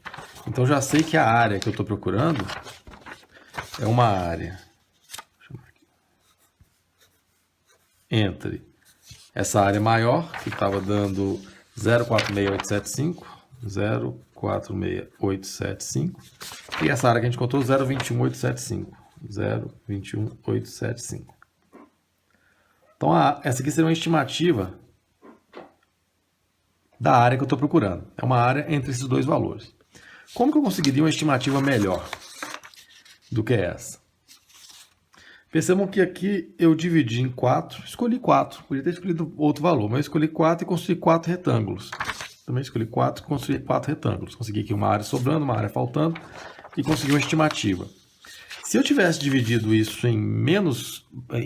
Então já sei que a área que eu estou procurando é uma área entre essa área maior, que estava dando 0,46875, 0,46875, e essa área que a gente encontrou 0,21875, 0,21875. Então essa aqui seria uma estimativa da área que eu estou procurando. É uma área entre esses dois valores. Como que eu conseguiria uma estimativa melhor do que essa? Percebam que aqui eu dividi em 4, escolhi 4, podia ter escolhido outro valor, mas eu escolhi 4 e construí 4 retângulos. Também escolhi 4 e construí 4 retângulos. Consegui aqui uma área sobrando, uma área faltando e consegui uma estimativa. Se eu tivesse dividido isso em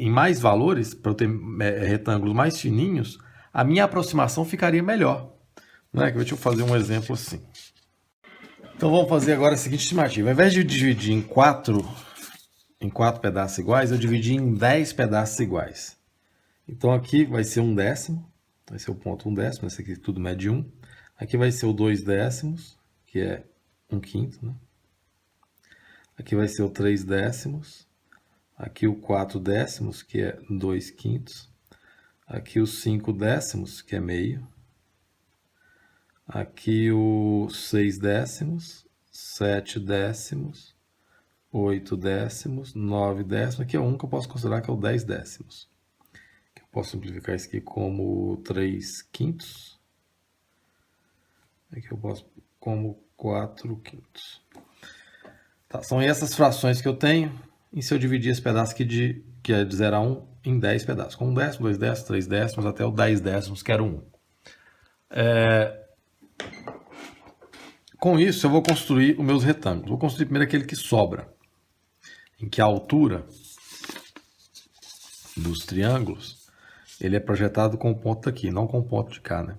mais valores, para eu ter retângulos mais fininhos, a minha aproximação ficaria melhor. Né? Deixa eu fazer um exemplo assim. Então vamos fazer agora a seguinte estimativa. Ao invés de dividir em 4 pedaços iguais, eu dividi em 10 pedaços iguais. Então aqui vai ser 1/10, vai ser o ponto 1/10, esse aqui tudo mede 1. Aqui vai ser o 2/10, que é 1/5, né? Aqui vai ser o 3/10, aqui o 4/10, que é 2/5, aqui o 5/10, que é meio, aqui o 6/10, 7/10, 8/10, 9/10, aqui é 1 que eu posso considerar que é o 10/10. Eu posso simplificar isso aqui como 3/5. Aqui eu posso como 4/5. Tá, são essas frações que eu tenho. E se eu dividir esse pedaço aqui que é de 0 a 1 em 10 pedaços, com 1/10, 2/10, 3/10, até o 10/10, que era 1. Com isso, eu vou construir os meus retângulos. Vou construir primeiro aquele que sobra, em que a altura dos triângulos ele é projetado com o ponto aqui, não com o ponto de cá, né?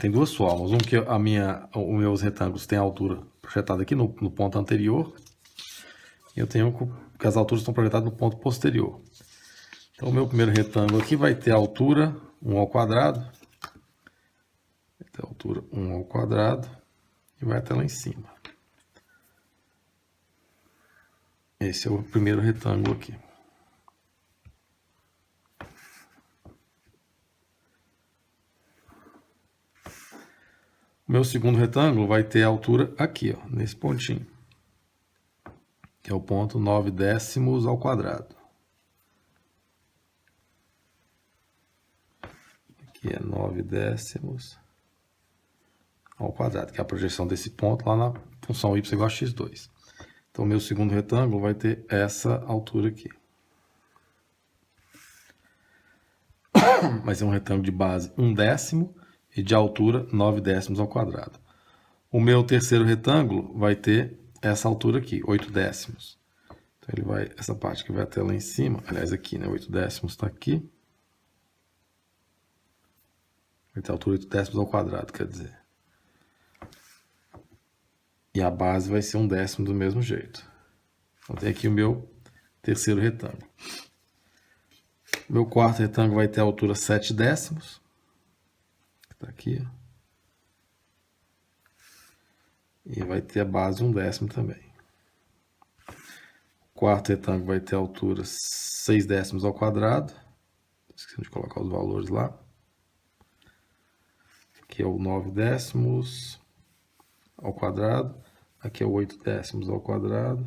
Tem duas formas. Um que os meus retângulos têm a altura projetada aqui no ponto anterior, e eu tenho que as alturas estão projetadas no ponto posterior. Então o meu primeiro retângulo aqui vai ter a altura 1 ao quadrado, vai ter a altura 1 ao quadrado e vai até lá em cima. Esse é o primeiro retângulo aqui. O meu segundo retângulo vai ter a altura aqui, ó, nesse pontinho, que é o ponto 9/10 ao quadrado. Aqui é 9/10 ao quadrado, que é a projeção desse ponto lá na função y igual a x2. Então, o meu segundo retângulo vai ter essa altura aqui. Vai ser um retângulo de base 1/10 e de altura 9/10 ao quadrado. O meu terceiro retângulo vai ter essa altura aqui, 8/10. Então, essa parte que vai até lá em cima, aliás, aqui, né? 8/10 está aqui. Vai ter a altura 8/10 ao quadrado, quer dizer. E a base vai ser 1/10 do mesmo jeito. Então, tem aqui o meu terceiro retângulo. O meu quarto retângulo vai ter a altura 7/10. Está aqui. E vai ter a base 1/10 também. O quarto retângulo vai ter a altura 6/10 ao quadrado. Esqueci de colocar os valores lá. Aqui é o 9/10 ao quadrado. Aqui é o 8/10 ao quadrado.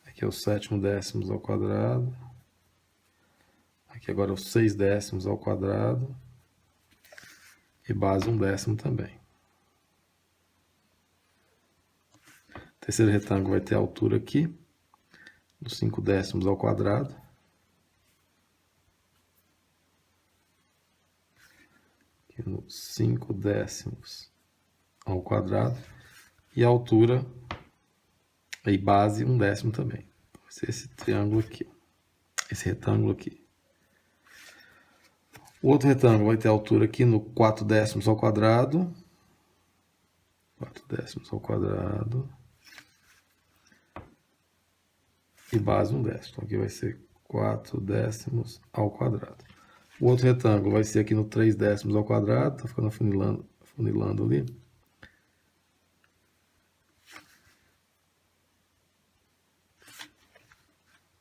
Aqui é o 7/10 ao quadrado. Aqui agora é o 6/10 ao quadrado. E base 1/10 também. O terceiro retângulo vai ter a altura aqui, no 5/10 ao quadrado. Aqui no 5/10 ao quadrado. E a altura e base 1/10 também. Vai ser esse triângulo aqui, esse retângulo aqui. O outro retângulo vai ter a altura aqui no 4/10 ao quadrado. 4/10 ao quadrado. e base 1/10. Então aqui vai ser 4/10 ao quadrado. O outro retângulo vai ser aqui no 3/10 ao quadrado, tá ficando afunilando ali.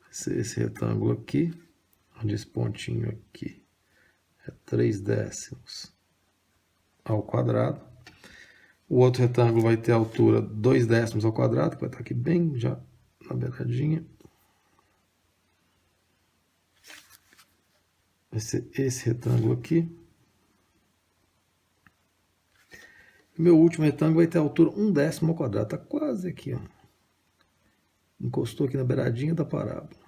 Vai ser esse retângulo aqui, onde esse pontinho aqui é 3/10 ao quadrado. O outro retângulo vai ter a altura 2/10 ao quadrado, que vai estar aqui bem já na beiradinha. Vai ser esse retângulo aqui. E meu último retângulo vai ter a altura 1/10 ao quadrado. Está quase aqui, ó. Encostou aqui na beiradinha da parábola.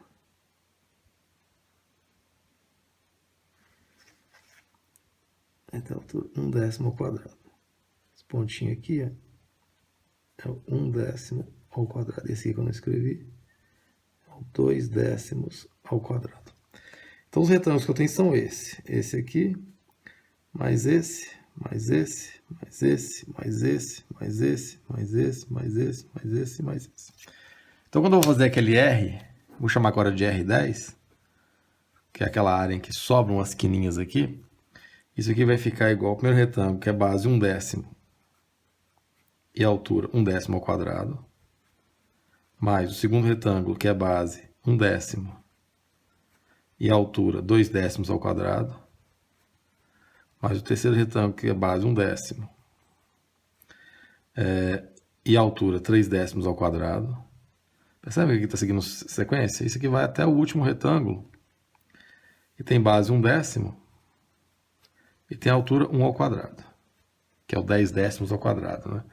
Vai ter a altura 1/10 ao quadrado. Esse pontinho aqui, ó, é o 1/10 ao quadrado. Esse aqui que eu não escrevi é o 2/10 ao quadrado. Então os retângulos que eu tenho são esse aqui, mais esse, mais esse, mais esse, mais esse, mais esse, mais esse, mais esse, mais esse, mais esse. Então quando eu vou fazer aquele R, vou chamar agora de R10, que é aquela área em que sobram umas quininhas aqui, isso aqui vai ficar igual ao primeiro retângulo, que é base 1/10 e a altura 1/10 ao quadrado, mais o segundo retângulo, que é base 1/10 e a altura 2/10 ao quadrado, mais o terceiro retângulo, que é base 1/10 e a altura 3/10 ao quadrado. Percebe que aqui está seguindo sequência? Isso aqui vai até o último retângulo, que tem base 1/10 e tem a altura 1 ao quadrado, que é o 10/10 ao quadrado, né?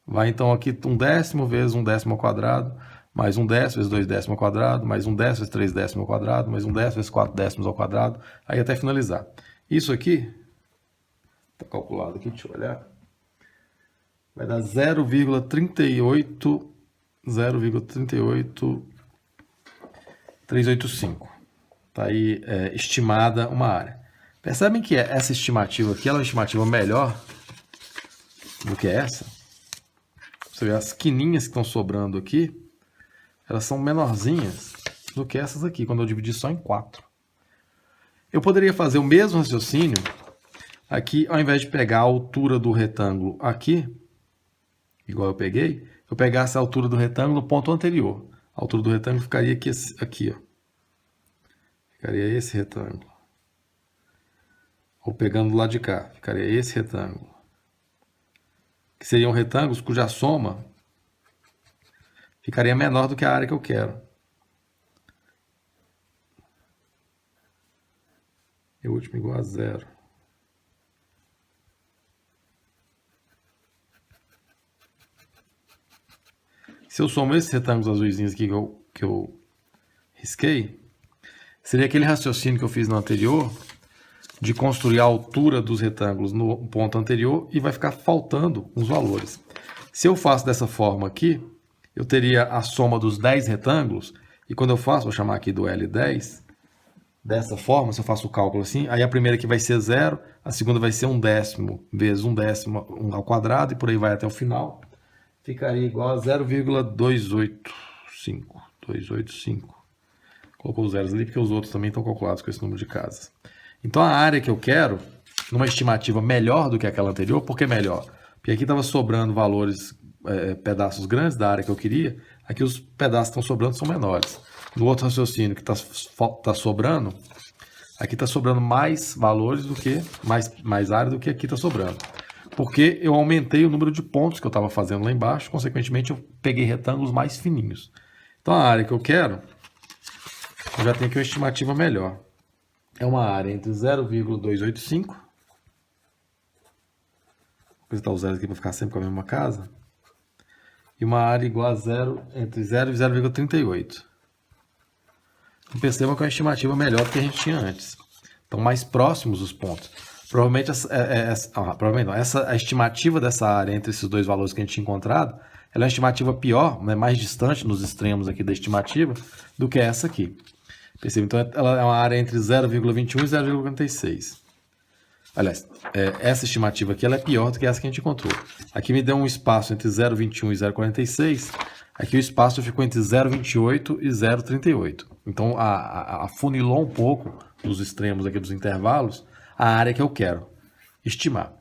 Vai então aqui 1/10 vezes 1/10 ao quadrado, mais 1/10 vezes 2/10 ao quadrado, mais 1/10 vezes 3/10 ao quadrado, mais 1/10 vezes 4/10 ao quadrado, aí até finalizar. Isso aqui, está calculado aqui, deixa eu olhar, vai dar 0,385. Está aí estimada uma área. Percebem que essa estimativa aqui ela é uma estimativa melhor do que essa? Você vê as quininhas que estão sobrando aqui, elas são menorzinhas do que essas aqui, quando eu dividir só em 4. Eu poderia fazer o mesmo raciocínio aqui, ao invés de pegar a altura do retângulo aqui, igual eu pegasse a altura do retângulo no ponto anterior. A altura do retângulo ficaria aqui, ó. Ficaria esse retângulo. Ou pegando do lado de cá, ficaria esse retângulo. Que seriam retângulos cuja soma ficaria menor do que a área que eu quero. E o último igual a 0. Se eu somo esses retângulos azuisinhos aqui que eu risquei, seria aquele raciocínio que eu fiz no anterior, de construir a altura dos retângulos no ponto anterior e vai ficar faltando uns valores. Se eu faço dessa forma aqui, eu teria a soma dos 10 retângulos, e quando eu faço, vou chamar aqui do L10, dessa forma, se eu faço o cálculo assim, aí a primeira aqui vai ser 0, a segunda vai ser 1/10 vezes 1/10 ao quadrado, e por aí vai até o final, ficaria igual a 0,285. 285. Colocou os zeros ali porque os outros também estão calculados com esse número de casas. Então a área que eu quero, numa estimativa melhor do que aquela anterior, por que melhor? Porque aqui estava sobrando valores, pedaços grandes da área que eu queria, aqui os pedaços que estão sobrando são menores. No outro raciocínio que está sobrando, aqui está sobrando mais valores do que, mais área do que aqui está sobrando. Porque eu aumentei o número de pontos que eu estava fazendo lá embaixo, consequentemente eu peguei retângulos mais fininhos. Então a área que eu quero, eu já tenho aqui uma estimativa melhor. É uma área entre 0,285, vou apresentar os zeros aqui para ficar sempre com a mesma casa, e uma área igual a entre 0 e 0,38. Então percebam que é uma estimativa melhor do que a gente tinha antes. Então mais próximos os pontos. Provavelmente a estimativa dessa área entre esses dois valores que a gente tinha encontrado, ela é uma estimativa pior, né, mais distante nos extremos aqui da estimativa, do que essa aqui. Percebe? Então ela é uma área entre 0,21 e 0,46. Aliás, essa estimativa aqui ela é pior do que essa que a gente encontrou. Aqui me deu um espaço entre 0,21 e 0,46. Aqui o espaço ficou entre 0,28 e 0,38. Então, afunilou um pouco nos extremos aqui dos intervalos a área que eu quero estimar.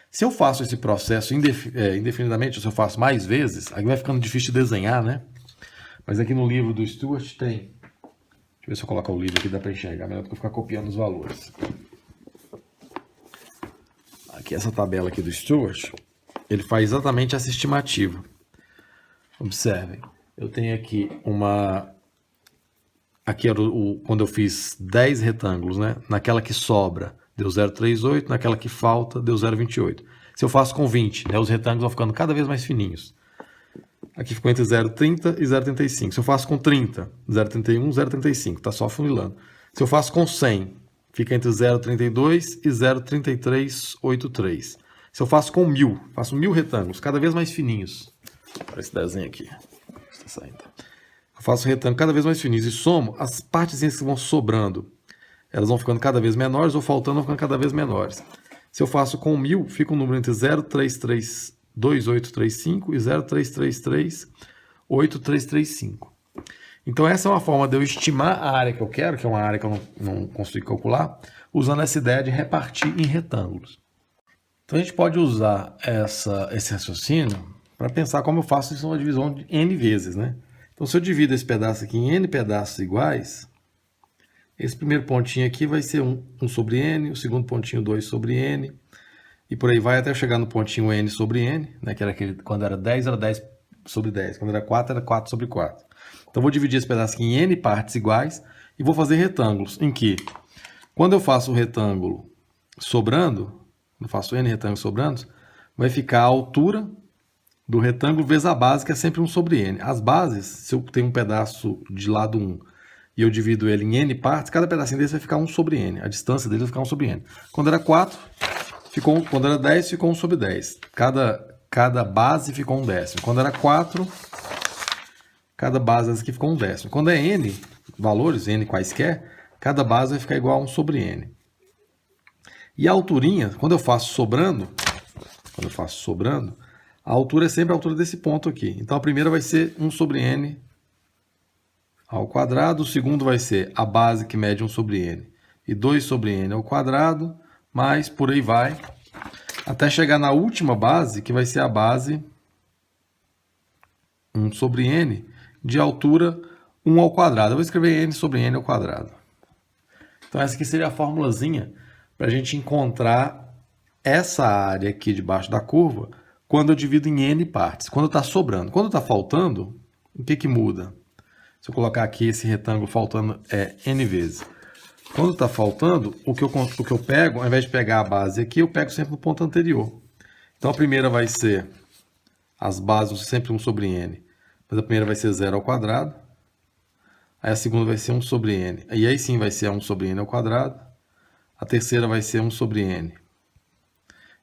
Se eu faço esse processo indefinidamente, ou se eu faço mais vezes, aqui vai ficando difícil de desenhar, né? Mas aqui no livro do Stewart tem... Deixa eu ver se eu colocar o livro aqui, dá para enxergar, melhor do que eu ficar copiando os valores. Aqui, essa tabela aqui do Stewart, ele faz exatamente essa estimativa. Observem, eu tenho aqui uma... Aqui era quando eu fiz 10 retângulos, né? Naquela que sobra, deu 0,38, naquela que falta, deu 0,28. Se eu faço com 20, né, os retângulos vão ficando cada vez mais fininhos. Aqui ficou entre 0,30 e 0,35. Se eu faço com 30, 0,31, 0,35, está só afunilando. Se eu faço com 100, fica entre 0,32 e 0,3383. Se eu faço com 1000, faço 1000 retângulos, cada vez mais fininhos. Olha esse desenho aqui. Está saindo. Eu faço retângulos cada vez mais fininhos e somo as partezinhas que vão sobrando. Elas vão ficando cada vez menores ou faltando vão ficando cada vez menores. Se eu faço com 1000, fica um número entre 0,332835 e 0,333835. Então essa é uma forma de eu estimar a área que eu quero, que é uma área que eu não consigo calcular, usando essa ideia de repartir em retângulos. Então a gente pode usar esse raciocínio para pensar como eu faço isso numa divisão de n vezes, né? Então se eu divido esse pedaço aqui em n pedaços iguais, esse primeiro pontinho aqui vai ser 1 sobre n, o segundo pontinho 2 sobre n, e por aí vai até chegar no pontinho n sobre n, né, que era aquele, quando era 10 sobre 10, quando era 4 era 4 sobre 4. Então vou dividir esse pedaço aqui em n partes iguais e vou fazer retângulos, em que, quando eu faço o retângulo sobrando, eu faço n retângulos sobrando, vai ficar a altura do retângulo vezes a base, que é sempre 1 sobre n. As bases, se eu tenho um pedaço de lado 1, e eu divido ele em n partes, cada pedacinho desse vai ficar 1 sobre n. A distância dele vai ficar 1 sobre n. Quando era 4, quando era 10, ficou 1 sobre 10. Cada base ficou 1/10. Quando era 4, cada base aqui ficou 1/10. Quando é n, valores, n quaisquer, cada base vai ficar igual a 1 sobre n. E a alturinha, quando eu faço sobrando, a altura é sempre a altura desse ponto aqui. Então a primeira vai ser 1 sobre n ao quadrado, o segundo vai ser a base que mede 1 sobre n e 2 sobre n ao quadrado, mas por aí vai, até chegar na última base, que vai ser a base 1 sobre n de altura 1 ao quadrado. Eu vou escrever n sobre n ao quadrado. Então essa aqui seria a formulazinha para a gente encontrar essa área aqui debaixo da curva quando eu divido em n partes, quando está sobrando. Quando está faltando, o que muda? Se eu colocar aqui esse retângulo faltando n vezes. Quando está faltando, o que eu pego, ao invés de pegar a base aqui, eu pego sempre no ponto anterior. Então a primeira vai ser, as bases vão ser sempre 1 sobre n, mas a primeira vai ser 0 ao quadrado. Aí a segunda vai ser 1 sobre n. E aí sim vai ser 1 sobre n ao quadrado. A terceira vai ser 1 sobre n.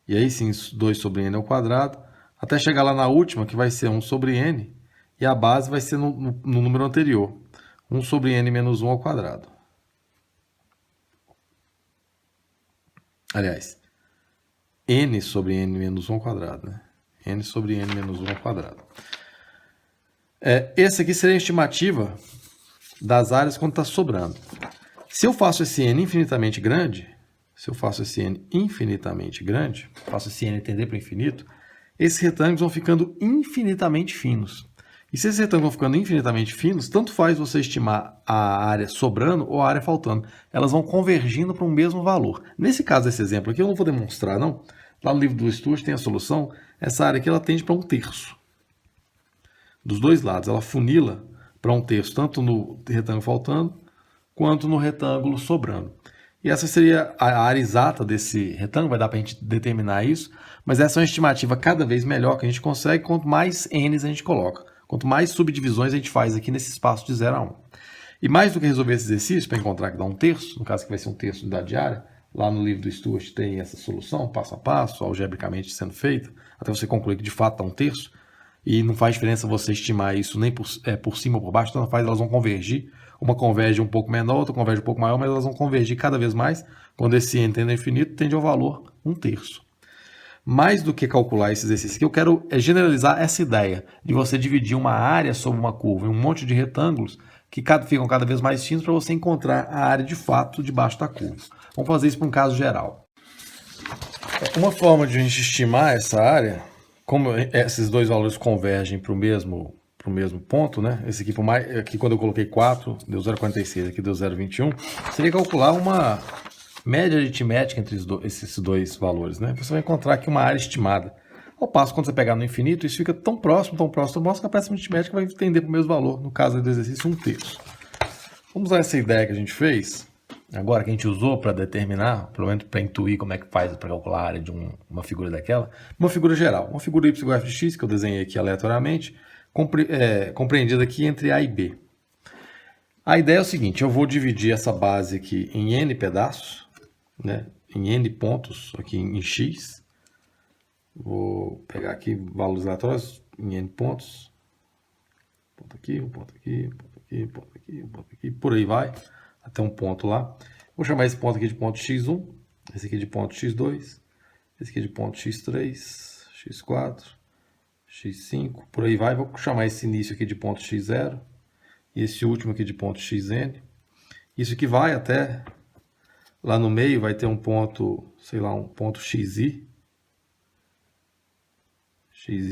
E aí sim 2 sobre n ao quadrado. Até chegar lá na última, que vai ser 1 sobre n. E a base vai ser no número anterior. 1 sobre n menos 1 ao quadrado. Aliás, n sobre n menos 1 ao quadrado, né? N sobre n menos 1 ao quadrado. Essa aqui seria a estimativa das áreas quando está sobrando. Se eu faço esse n infinitamente grande, faço esse n tender para o infinito, esses retângulos vão ficando infinitamente finos. E se esses retângulos vão ficando infinitamente finos, tanto faz você estimar a área sobrando ou a área faltando. Elas vão convergindo para um mesmo valor. Nesse caso, esse exemplo aqui, eu não vou demonstrar, não. Lá no livro do Stewart tem a solução. Essa área aqui ela tende para 1/3. Dos dois lados, ela funila para 1/3, tanto no retângulo faltando, quanto no retângulo sobrando. E essa seria a área exata desse retângulo, vai dar para a gente determinar isso, mas essa é uma estimativa cada vez melhor que a gente consegue, quanto mais n's a gente coloca. Quanto mais subdivisões a gente faz aqui nesse espaço de 0 a 1. E mais do que resolver esse exercício, para encontrar que dá 1/3, no caso que vai ser 1/3 de unidade diária, lá no livro do Stewart tem essa solução, passo a passo, algebricamente sendo feita, até você concluir que de fato dá 1/3. e não faz diferença você estimar isso nem por cima ou por baixo, então elas vão convergir. Uma converge um pouco menor, outra converge um pouco maior, mas elas vão convergir cada vez mais. Quando esse n tende ao infinito, tende ao valor 1/3. Mais do que calcular esse exercício aqui, eu quero generalizar essa ideia de você dividir uma área sobre uma curva em um monte de retângulos que ficam cada vez mais finos para você encontrar a área de fato debaixo da curva. Vamos fazer isso para um caso geral. Uma forma de a gente estimar essa área, como esses dois valores convergem para o mesmo ponto, né? Esse aqui quando eu coloquei 4, deu 0,46, aqui deu 0,21, seria calcular uma média aritmética entre esses dois valores, né? Você vai encontrar aqui uma área estimada. Ao passo, quando você pegar no infinito, isso fica tão próximo, que a peça aritmética vai tender para o mesmo valor, no caso do exercício 1/3. Vamos usar essa ideia que a gente fez, agora que a gente usou para determinar, pelo menos para intuir como é que faz para calcular a área de uma figura daquela, uma figura geral, uma figura y igual a f de x, que eu desenhei aqui aleatoriamente, compreendida aqui entre A e B. A ideia é o seguinte, eu vou dividir essa base aqui em n pedaços, né, em n pontos aqui em x. Vou pegar aqui valores aleatórios em n pontos. Ponto aqui, um ponto aqui, um ponto aqui, um ponto aqui, um ponto aqui, por aí vai, até um ponto lá. Vou chamar esse ponto aqui de ponto x1, esse aqui de ponto x2, esse aqui de ponto x3, x4, x5, por aí vai. Vou chamar esse início aqui de ponto x0 e esse último aqui de ponto xn. Isso aqui vai até lá no meio, vai ter um ponto, sei lá, um ponto xi,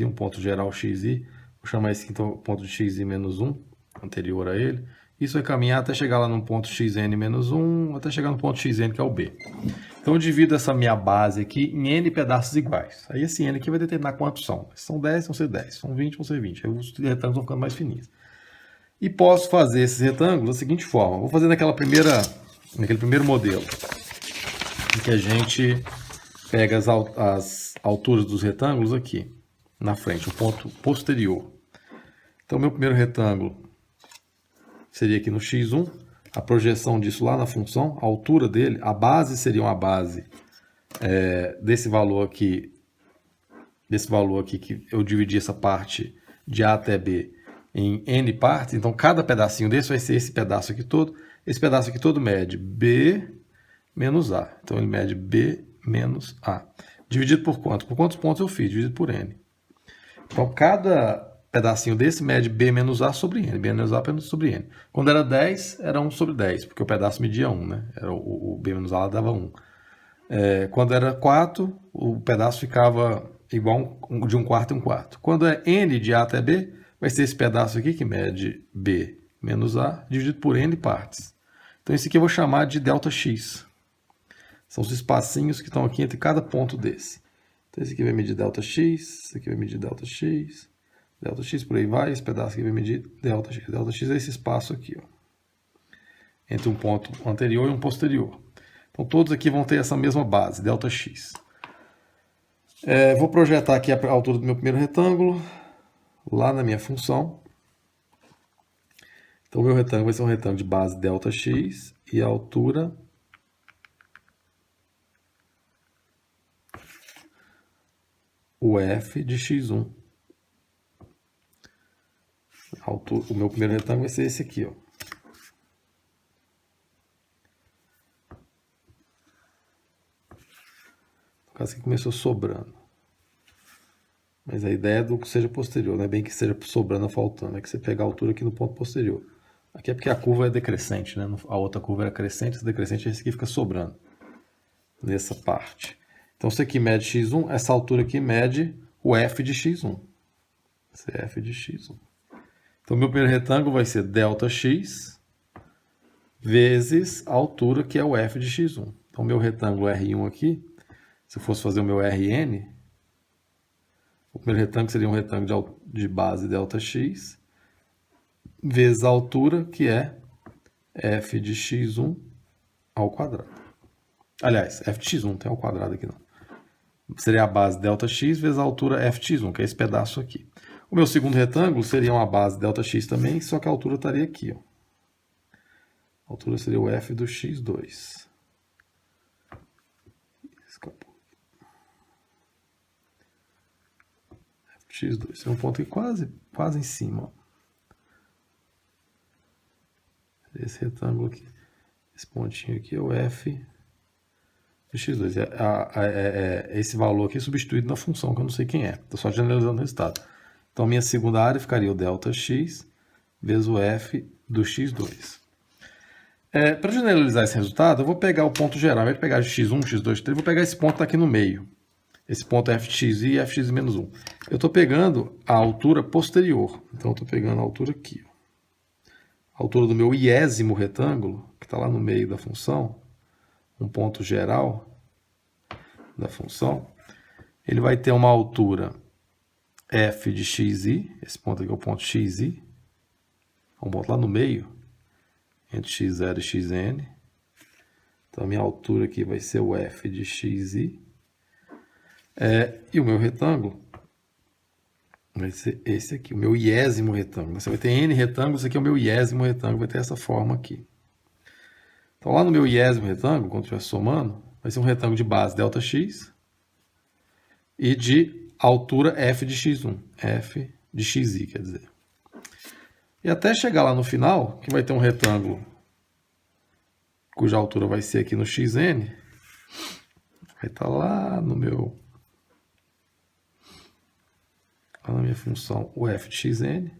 um ponto geral xi. Vou chamar esse aqui então ponto de xi menos 1, anterior a ele. Isso vai caminhar até chegar lá no ponto xn menos 1, até chegar no ponto xn, que é o B. Então eu divido essa minha base aqui em n pedaços iguais. Aí esse n aqui vai determinar quantos são. Se são 10, vão ser 10. São 20, vão ser 20. Aí os retângulos vão ficando mais fininhos. E posso fazer esses retângulos da seguinte forma. Vou fazer naquele primeiro modelo, em que a gente pega as alturas dos retângulos aqui, na frente, o ponto posterior. Então, meu primeiro retângulo seria aqui no x1, a projeção disso lá na função, a altura dele, a base seria uma base desse valor aqui que eu dividi essa parte de A até B em n partes, então cada pedacinho desse vai ser esse pedaço aqui todo. Esse pedaço aqui todo mede B menos A. Então ele mede B menos A. Dividido por quanto? Por quantos pontos eu fiz? Dividido por n. Então cada pedacinho desse mede B menos A sobre n. B menos A sobre n. Quando era 10, era 1 sobre 10, porque o pedaço media 1, né? Era o B menos A dava 1. Quando era 4, o pedaço ficava igual de 1/4 e 1/4. Quando é n de A até B, vai ser esse pedaço aqui que mede B menos A, dividido por n partes. Então, esse aqui eu vou chamar de ΔX. São os espacinhos que estão aqui entre cada ponto desse. Então, esse aqui vai medir ΔX, esse aqui vai medir ΔX, ΔX por aí vai, esse pedaço aqui vai medir ΔX. ΔX é esse espaço aqui, ó, entre um ponto anterior e um posterior. Então, todos aqui vão ter essa mesma base, ΔX. Vou projetar aqui a altura do meu primeiro retângulo, lá na minha função. Então, o meu retângulo vai ser um retângulo de base ΔX e a altura o f de x1. O meu primeiro retângulo vai ser esse aqui, ó. No caso aqui começou sobrando. Mas a ideia é do que seja posterior, não é bem que seja sobrando ou faltando, é que você pegar a altura aqui no ponto posterior. Aqui é porque a curva é decrescente, né? A outra curva era crescente, essa decrescente, esse aqui fica sobrando nessa parte. Então, isso aqui mede x1, essa altura aqui mede o f de x1. Esse é f de x1. Então, meu primeiro retângulo vai ser ΔX vezes a altura que é o f de x1. Então, meu retângulo R1 aqui, se eu fosse fazer o meu Rn, o primeiro retângulo seria um retângulo de base ΔX vezes a altura, que é f de x1 ao quadrado. Aliás, f de x1, não tem ao quadrado aqui não. Seria a base ΔX vezes a altura f de x1, que é esse pedaço aqui. O meu segundo retângulo seria uma base ΔX também, só que a altura estaria aqui, ó. A altura seria o f do x2. Escapou. F x2. Tem um ponto aqui quase em cima. Ó. Esse retângulo aqui. Esse pontinho aqui é o f de x2. Esse valor aqui é substituído na função, que eu não sei quem é. Estou só generalizando o resultado. Então, minha segunda área ficaria o ΔX vezes o f do x2. Para generalizar esse resultado, eu vou pegar o ponto geral. Ao invés de pegar x1, x2, x3, eu vou pegar esse ponto que está aqui no meio. Esse ponto é fx e fx menos 1. Eu estou pegando a altura posterior. Então, eu estou pegando a altura aqui. Ó. A altura do meu iésimo retângulo, que está lá no meio da função, um ponto geral da função, ele vai ter uma altura f de xi, esse ponto aqui é o ponto xi, um ponto lá no meio, entre x0 e xn. Então, a minha altura aqui vai ser o f de xi. E o meu retângulo vai ser esse aqui, o meu iésimo retângulo. Você vai ter n retângulos, esse aqui é o meu iésimo retângulo, vai ter essa forma aqui. Então, lá no meu iésimo retângulo, quando estiver somando, vai ser um retângulo de base ΔX e de altura f de x1, f de xi, quer dizer. E até chegar lá no final, que vai ter um retângulo cuja altura vai ser aqui no xn, vai estar lá no meu... lá na minha função, o f de xn.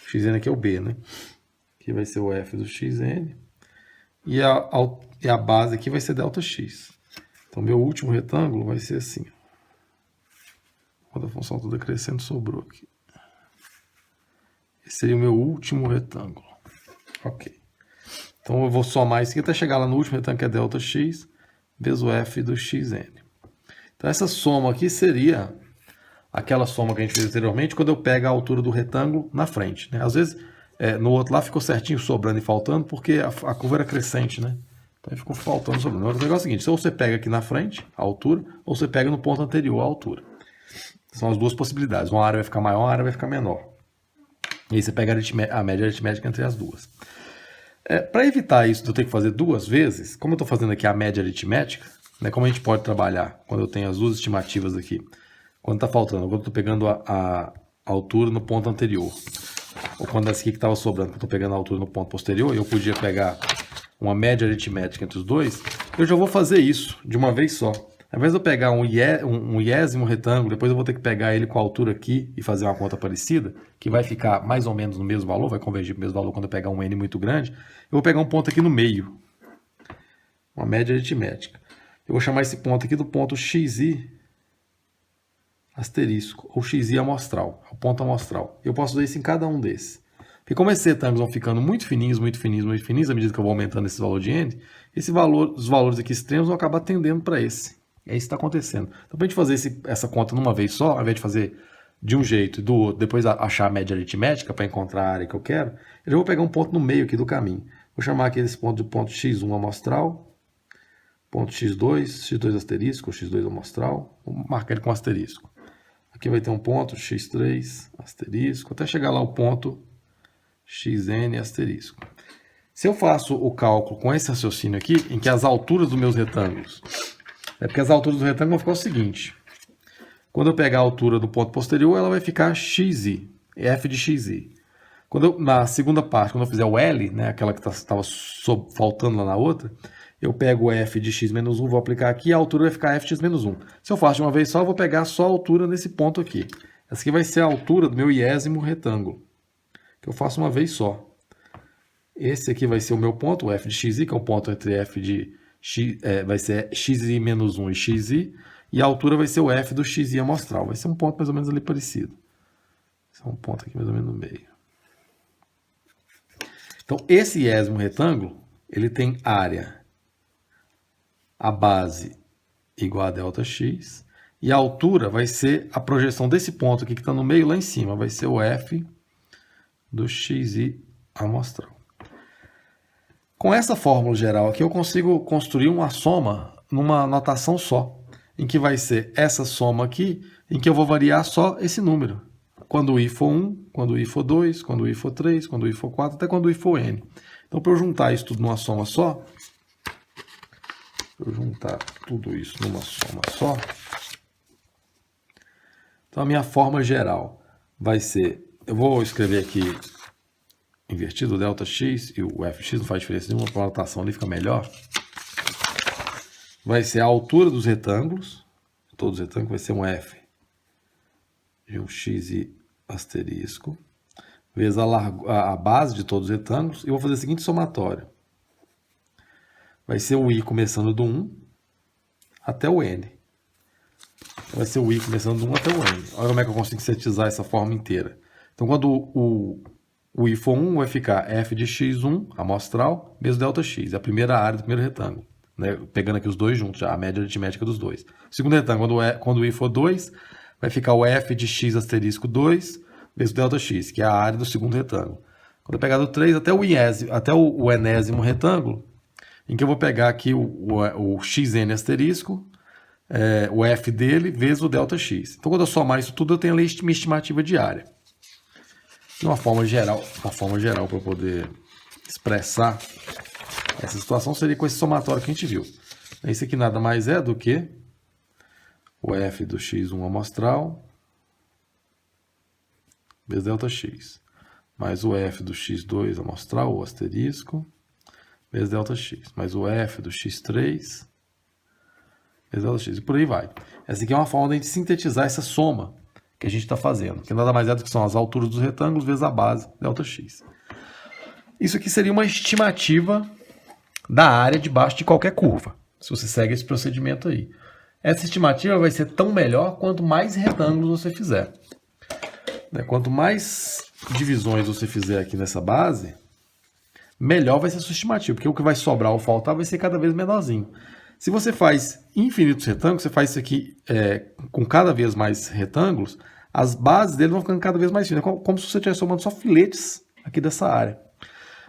Xn aqui é o b, né? Aqui vai ser o f do xn. E a base aqui vai ser ΔX. Então, meu último retângulo vai ser assim. Quando a função toda crescendo, sobrou aqui. Esse seria o meu último retângulo. Ok. Então, eu vou somar isso aqui até chegar lá no último retângulo, que é ΔX, vezes o f do xn. Então, essa soma aqui seria aquela soma que a gente fez anteriormente, quando eu pego a altura do retângulo na frente. Né? Às vezes, no outro lá ficou certinho, sobrando e faltando, porque a curva era crescente, né? Então, ficou faltando, sobrando. O negócio é o seguinte, se você pega aqui na frente, a altura, ou você pega no ponto anterior, a altura. São as duas possibilidades. Uma área vai ficar maior, uma área vai ficar menor. E aí você pega a média aritmética entre as duas. Para evitar isso de eu ter que fazer duas vezes, como eu estou fazendo aqui a média aritmética, né, como a gente pode trabalhar quando eu tenho as duas estimativas aqui, quando está faltando, quando eu estou pegando a altura no ponto anterior, ou quando essa aqui que estava sobrando, quando eu estou pegando a altura no ponto posterior, eu podia pegar uma média aritmética entre os dois, eu já vou fazer isso de uma vez só. Ao invés de eu pegar um iésimo retângulo, depois eu vou ter que pegar ele com a altura aqui e fazer uma conta parecida, que vai ficar mais ou menos no mesmo valor, vai convergir para o mesmo valor quando eu pegar um n muito grande, eu vou pegar um ponto aqui no meio, uma média aritmética. Eu vou chamar esse ponto aqui do ponto xi asterisco, ou xi amostral, o ponto amostral. Eu posso usar isso em cada um desses. Porque como esses retângulos vão ficando muito fininhos, muito fininhos, muito fininhos, à medida que eu vou aumentando esse valor de n, os valores aqui extremos vão acabar tendendo para esse. É isso que está acontecendo. Então, para a gente fazer essa conta numa vez só, ao invés de fazer de um jeito e do outro, depois achar a média aritmética para encontrar a área que eu quero, eu já vou pegar um ponto no meio aqui do caminho. Vou chamar aqui esse ponto de ponto x1 amostral, ponto x2 asterisco, x2 amostral, vou marcar ele com asterisco. Aqui vai ter um ponto x3 asterisco, até chegar lá o ponto xn asterisco. Se eu faço o cálculo com esse raciocínio aqui, em que as alturas dos meus retângulos... porque as alturas do retângulo vão ficar o seguinte. Quando eu pegar a altura do ponto posterior, ela vai ficar xi, f de xi. Na segunda parte, quando eu fizer o L, né, aquela que estava faltando lá na outra, eu pego o f de x menos 1, vou aplicar aqui, e a altura vai ficar f de x menos 1. Se eu faço de uma vez só, eu vou pegar só a altura nesse ponto aqui. Essa aqui vai ser a altura do meu iésimo retângulo, que eu faço uma vez só. Esse aqui vai ser o meu ponto, o f de xi, que é o ponto entre f de vai ser xi menos 1 e xi, e a altura vai ser o f do xi amostral. Vai ser um ponto mais ou menos ali parecido. Esse é um ponto aqui mais ou menos no meio. Então, esse iésimo retângulo, ele tem área, a base igual a ΔX, e a altura vai ser a projeção desse ponto aqui que está no meio lá em cima, vai ser o f do xi amostral. Com essa fórmula geral aqui, eu consigo construir uma soma numa notação só, em que vai ser essa soma aqui, em que eu vou variar só esse número. Quando o i for 1, quando o i for 2, quando o i for 3, quando o i for 4, até quando o i for n. Então, para eu juntar isso tudo numa soma só, Então a minha forma geral vai ser, eu vou escrever aqui invertido, o ΔX e o fx, não faz diferença nenhuma, para a anotação ali fica melhor. Vai ser a altura dos retângulos, todos os retângulos vai ser um f de um x e asterisco, vezes a base de todos os retângulos, e vou fazer o seguinte somatório. Vai ser o i começando do 1 até o n. Vai ser o i começando do 1 até o n. Olha como é que eu consigo sintetizar essa forma inteira. Então, quando o i for 1, vai ficar f de x1 amostral, vezes ΔX, a primeira área do primeiro retângulo. Né? Pegando aqui os dois juntos, já, a média aritmética dos dois. Segundo retângulo, quando o i for 2, vai ficar o f de x asterisco 2, vezes ΔX, que é a área do segundo retângulo. Quando eu pegar do 3 até o enésimo retângulo, em que eu vou pegar aqui o xn asterisco, o f dele, vezes o ΔX. Então, quando eu somar isso tudo, eu tenho ali minha estimativa de área. De uma forma geral para eu poder expressar essa situação, seria com esse somatório que a gente viu. Isso aqui nada mais é do que o f do x1 amostral, vezes ΔX, mais o f do x2 amostral, o asterisco, vezes ΔX, mais o f do x3, vezes ΔX, e por aí vai. Essa aqui é uma forma de a gente sintetizar essa soma que a gente está fazendo, que nada mais é do que são as alturas dos retângulos vezes a base, ΔX. Isso aqui seria uma estimativa da área debaixo de qualquer curva, se você segue esse procedimento aí. Essa estimativa vai ser tão melhor quanto mais retângulos você fizer. Quanto mais divisões você fizer aqui nessa base, melhor vai ser a sua estimativa, porque o que vai sobrar ou faltar vai ser cada vez menorzinho. Se você faz infinitos retângulos, você faz isso aqui com cada vez mais retângulos, as bases dele vão ficando cada vez mais finas, como se você estivesse somando só filetes aqui dessa área.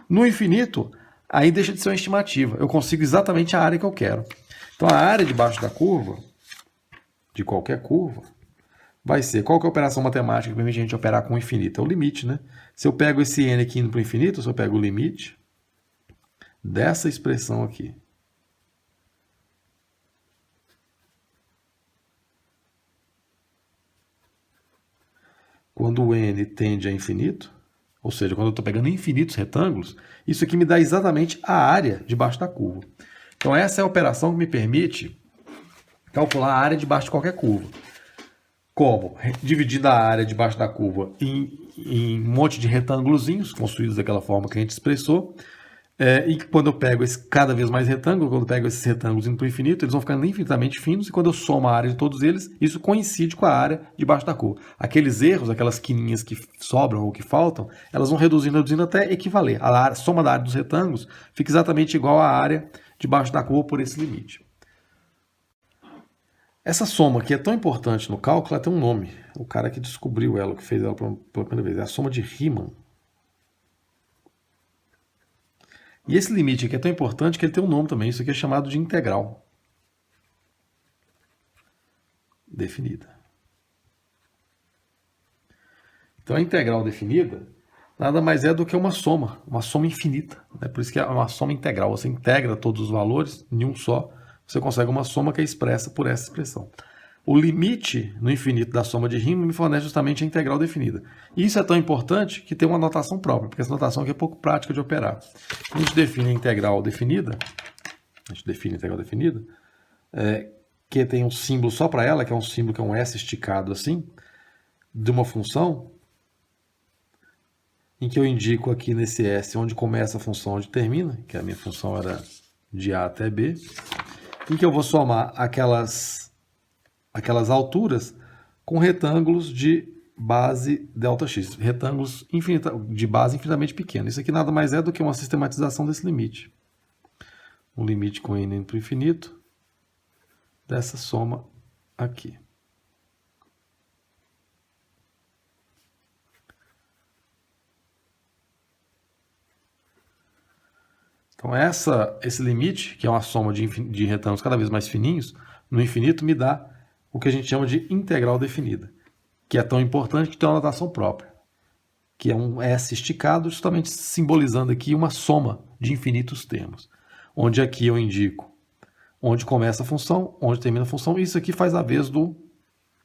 No infinito, aí deixa de ser uma estimativa, eu consigo exatamente a área que eu quero. Então a área debaixo da curva, de qualquer curva, vai ser, qual que é a operação matemática que permite a gente operar com o infinito? É o limite, né? Se eu pego esse n aqui indo para o infinito, se eu pego o limite dessa expressão aqui, quando o n tende a infinito, ou seja, quando eu estou pegando infinitos retângulos, isso aqui me dá exatamente a área debaixo da curva. Então essa é a operação que me permite calcular a área debaixo de qualquer curva. Como? Dividindo a área debaixo da curva em um monte de retângulozinhos, construídos daquela forma que a gente expressou, e quando eu pego cada vez mais retângulos, quando eu pego esses retângulos indo para o infinito, eles vão ficando infinitamente finos, e quando eu somo a área de todos eles, isso coincide com a área debaixo da curva. Aqueles erros, aquelas quininhas que sobram ou que faltam, elas vão reduzindo até equivaler. A soma da área dos retângulos fica exatamente igual à área debaixo da curva por esse limite. Essa soma que é tão importante no cálculo, ela tem um nome. O cara que descobriu ela, que fez ela pela primeira vez, é a soma de Riemann. E esse limite aqui é tão importante que ele tem um nome também. Isso aqui é chamado de integral definida. Então a integral definida nada mais é do que uma soma infinita. Né? Por isso que é uma soma integral. Você integra todos os valores em um só. Você consegue uma soma que é expressa por essa expressão. O limite no infinito da soma de Riemann me fornece justamente a integral definida. E isso é tão importante que tem uma notação própria, porque essa notação aqui é pouco prática de operar. A gente define a integral definida, que tem um símbolo só para ela, que é um símbolo que é um S esticado assim, de uma função, em que eu indico aqui nesse S onde começa a função, onde termina, que a minha função era de A até B, em que eu vou somar aquelas alturas com retângulos de base ΔX, retângulos de base infinitamente pequenos. Isso aqui nada mais é do que uma sistematização desse limite. Um limite com n indo para o infinito, dessa soma aqui. Então esse limite, que é uma soma de retângulos cada vez mais fininhos, no infinito me dá o que a gente chama de integral definida, que é tão importante que tem uma notação própria, que é um S esticado, justamente simbolizando aqui uma soma de infinitos termos, onde aqui eu indico onde começa a função, onde termina a função, e isso aqui faz a vez do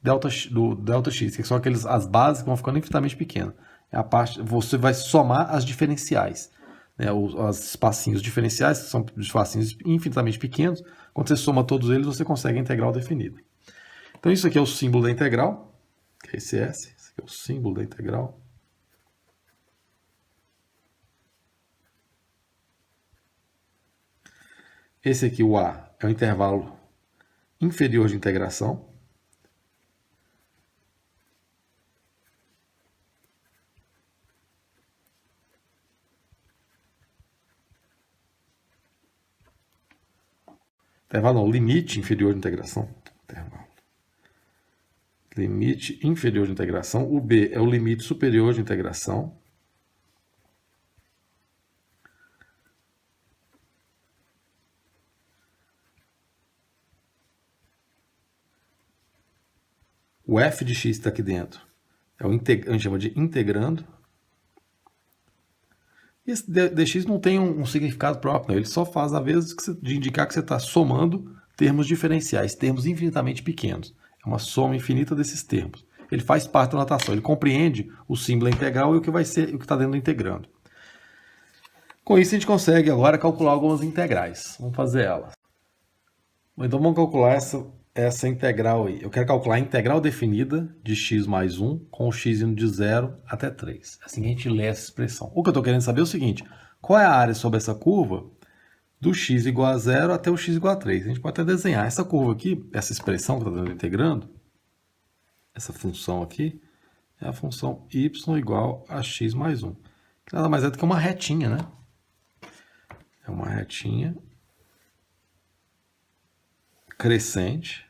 do delta x, que são as bases que vão ficando infinitamente pequenas. É a parte, você vai somar as diferenciais. Né, os espacinhos diferenciais, que são espacinhos infinitamente pequenos, quando você soma todos eles, você consegue a integral definida. Então isso aqui é o símbolo da integral, que é esse S, esse aqui é o símbolo da integral. Esse aqui, o A, é o intervalo inferior de integração. Intervalo não, limite inferior de integração. Intervalo. Limite inferior de integração. O B é o limite superior de integração. O f de x está aqui dentro. A gente chama de integrando. E esse dx não tem um significado próprio, não. Ele só faz, às vezes, de indicar que você está somando termos diferenciais, termos infinitamente pequenos. É uma soma infinita desses termos. Ele faz parte da notação, ele compreende o símbolo integral e o que vai ser, o que está dentro do integrando. Com isso, a gente consegue agora calcular algumas integrais. Vamos fazer elas. Então, vamos calcular essa integral aí. Eu quero calcular a integral definida de x mais 1 com o x indo de 0 até 3. Assim que a gente lê essa expressão. O que eu estou querendo saber é o seguinte: qual é a área sobre essa curva do x igual a 0 até o x igual a 3? A gente pode até desenhar essa curva aqui, essa expressão que está dando integrando, essa função aqui, é a função y igual a x mais 1. Que nada mais é do que uma retinha, né? É uma retinha crescente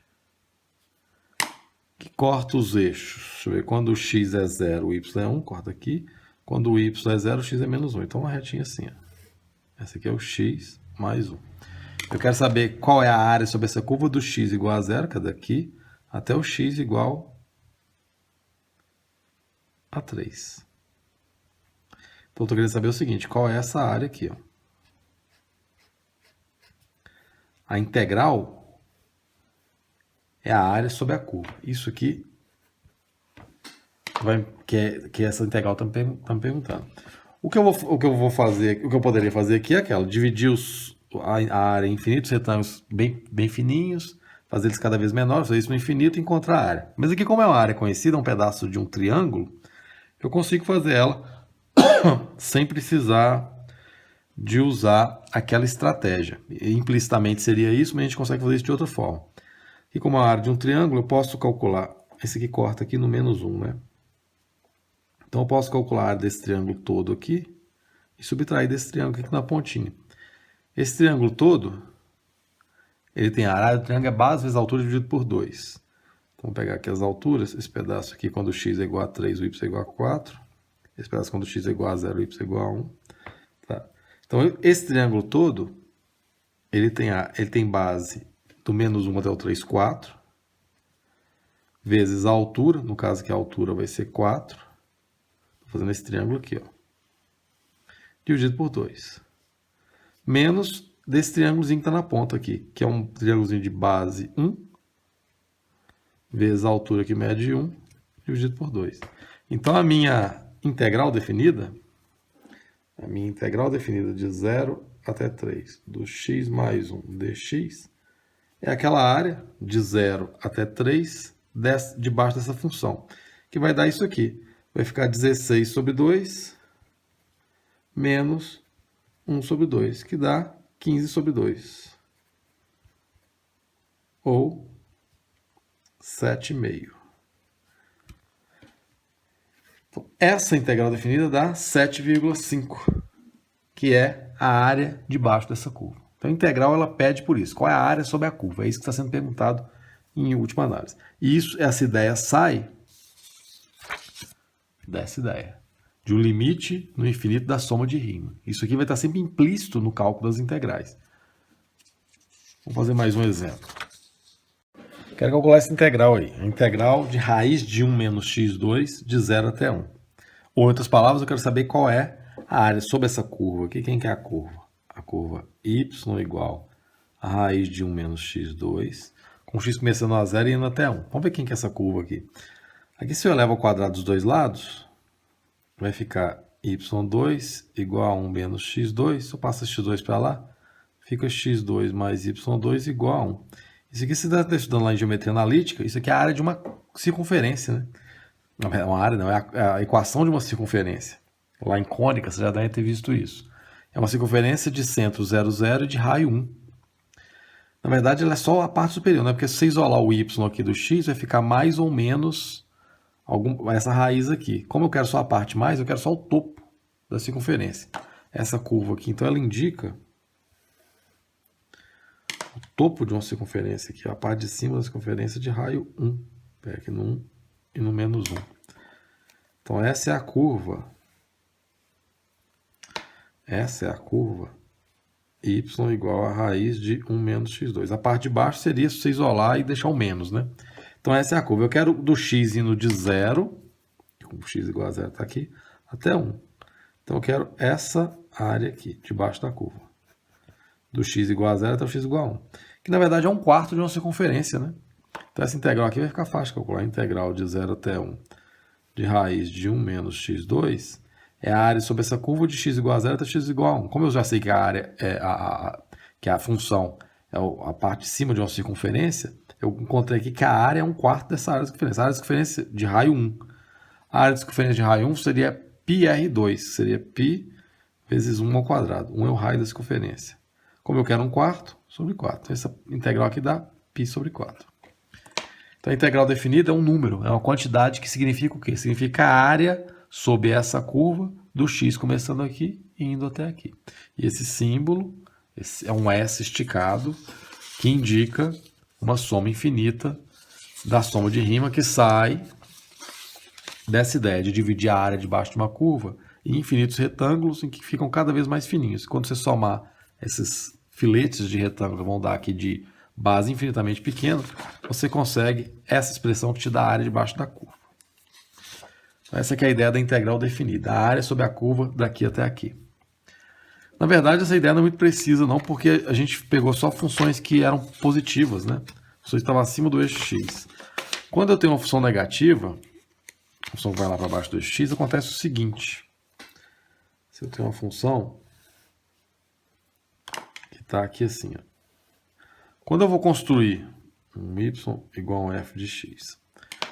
que corta os eixos. Deixa eu ver, quando o x é 0, o y é 1, corta aqui. Quando o y é 0, o x é menos 1. Então, uma retinha assim. Ó. Essa aqui é o x mais 1. Eu quero saber qual é a área sobre essa curva do x igual a 0, que é daqui, até o x igual a 3. Então, eu estou querendo saber o seguinte: qual é essa área aqui? Ó? A integral é a área sobre a curva. Isso aqui que essa integral está me perguntando. O que eu vou fazer, o que eu poderia fazer aqui é aquela, dividir a área em infinitos retângulos bem fininhos, fazer eles cada vez menores, fazer isso no infinito e encontrar a área. Mas aqui, como é uma área conhecida, um pedaço de um triângulo, eu consigo fazer ela sem precisar de usar aquela estratégia. E, implicitamente seria isso, mas a gente consegue fazer isso de outra forma. E como a área de um triângulo, eu posso calcular, esse aqui corta aqui no menos 1, né? Então eu posso calcular a área desse triângulo todo aqui e subtrair desse triângulo aqui na pontinha. Esse triângulo todo, ele tem a área do triângulo é base vezes a altura dividido por 2. Então vou pegar aqui as alturas, esse pedaço aqui quando o x é igual a 3, o y é igual a 4. Esse pedaço quando o x é igual a 0, o y é igual a 1. Tá. Então esse triângulo todo, ele tem base do menos 1 até o 3, 4, vezes a altura, no caso aqui a altura vai ser 4, estou fazendo esse triângulo aqui, ó, dividido por 2, menos desse triângulozinho que está na ponta aqui, que é um triângulozinho de base 1, vezes a altura que mede 1, dividido por 2. Então a minha integral definida de 0 até 3, do x mais 1 dx, é aquela área de 0 até 3 debaixo dessa função, que vai dar isso aqui. Vai ficar 16 sobre 2 menos 1 sobre 2, que dá 15 sobre 2. Ou 7,5. Então, essa integral definida dá 7,5, que é a área debaixo dessa curva. Então, a integral ela pede por isso. Qual é a área sobre a curva? É isso que está sendo perguntado em última análise. E essa ideia sai dessa ideia, de um limite no infinito da soma de Riemann. Isso aqui vai estar sempre implícito no cálculo das integrais. Vamos fazer mais um exemplo. Quero calcular essa integral aí. A integral de raiz de 1 menos x2 de 0 até 1. Ou, em outras palavras, eu quero saber qual é a área sobre essa curva aqui. Quem que é a curva? A curva y igual a raiz de 1 menos x2 com x começando a 0 e indo até 1. Vamos ver quem que é essa curva aqui. Aqui, se eu elevo ao quadrado dos dois lados, vai ficar y2 igual a 1 menos x2. Se eu passo x2 para lá, fica x2 mais y2 igual a 1. Isso aqui, se você está estudando lá em geometria analítica, isso aqui é a área de uma circunferência, né? Não é uma área, não, é a equação de uma circunferência. Lá em cônica, você já deve ter visto isso. É uma circunferência de centro 0, 0 e de raio 1. Na verdade, ela é só a parte superior, né? Porque se você isolar o y aqui do x, vai ficar mais ou menos essa raiz aqui. Como eu quero só a parte mais, eu quero só o topo da circunferência. Essa curva aqui, então, ela indica o topo de uma circunferência aqui, a parte de cima da circunferência de raio 1. Pega aqui no 1 e no menos 1. Então, essa é a curva. Essa é a curva y igual a raiz de 1 menos x2. A parte de baixo seria se você isolar e deixar o menos, né? Então, essa é a curva. Eu quero do x indo de 0, o x igual a 0 está aqui, até 1. Então, eu quero essa área aqui, debaixo da curva. Do x igual a 0 até o x igual a 1. Que, na verdade, é 1/4 de uma circunferência, né? Então, essa integral aqui vai ficar fácil de calcular. A integral de 0 até 1 de raiz de 1 menos x2 é a área sobre essa curva de x igual a 0 até x igual a 1. Como eu já sei que a área que a função é a parte de cima de uma circunferência, eu encontrei aqui que a área é 1/4 dessa área de circunferência. A área de circunferência de raio 1. A área de circunferência de raio 1 seria πr2, seria π vezes 1 ao quadrado. 1 é o raio da circunferência. Como eu quero 1/4 sobre 4. Essa integral aqui dá π sobre 4. Então, a integral definida é um número, é uma quantidade que significa o quê? Significa a área sob essa curva do x começando aqui e indo até aqui. E esse símbolo é um S esticado que indica uma soma infinita da soma de rima que sai dessa ideia de dividir a área debaixo de uma curva em infinitos retângulos em que ficam cada vez mais fininhos. Quando você somar esses filetes de retângulo, vão dar aqui de base infinitamente pequena, você consegue essa expressão que te dá a área debaixo da curva. Então, essa aqui é a ideia da integral definida, a área sobre a curva daqui até aqui. Na verdade, essa ideia não é muito precisa, não, porque a gente pegou só funções que eram positivas, né? Funções que estavam acima do eixo x. Quando eu tenho uma função negativa, a função que vai lá para baixo do eixo x, acontece o seguinte. Se eu tenho uma função que está aqui assim, ó. Quando eu vou construir um y igual a um f de x,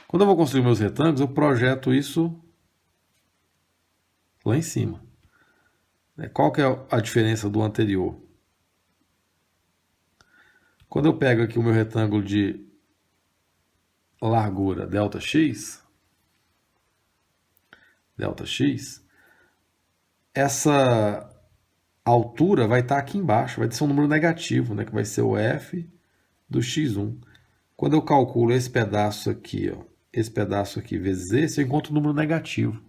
quando eu vou construir meus retângulos, eu projeto isso lá em cima. Qual que é a diferença do anterior? Quando eu pego aqui o meu retângulo de largura ΔX, essa altura vai estar aqui embaixo, vai ser um número negativo, né, que vai ser o f do x1. Quando eu calculo esse pedaço aqui, ó, esse pedaço aqui vezes esse, eu encontro um número negativo.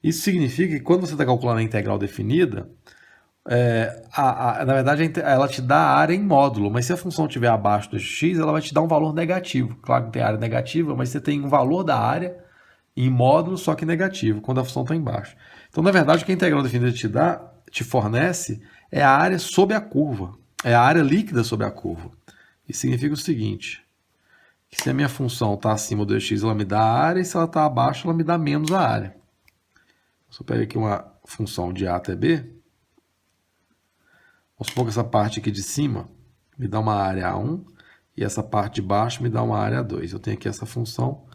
Isso significa que quando você está calculando a integral definida, na verdade ela te dá a área em módulo, mas se a função estiver abaixo do x, ela vai te dar um valor negativo. Claro que tem área negativa, mas você tem um valor da área em módulo, só que negativo, quando a função está embaixo. Então, na verdade, o que a integral definida te fornece é a área sobre a curva, é a área líquida sobre a curva. Isso significa o seguinte, que se a minha função está acima do x, ela me dá a área, e se ela está abaixo, ela me dá menos a área. Se eu pego aqui uma função de a até b, vamos supor que essa parte aqui de cima me dá uma área A1, e essa parte de baixo me dá uma área A2. Eu tenho aqui essa função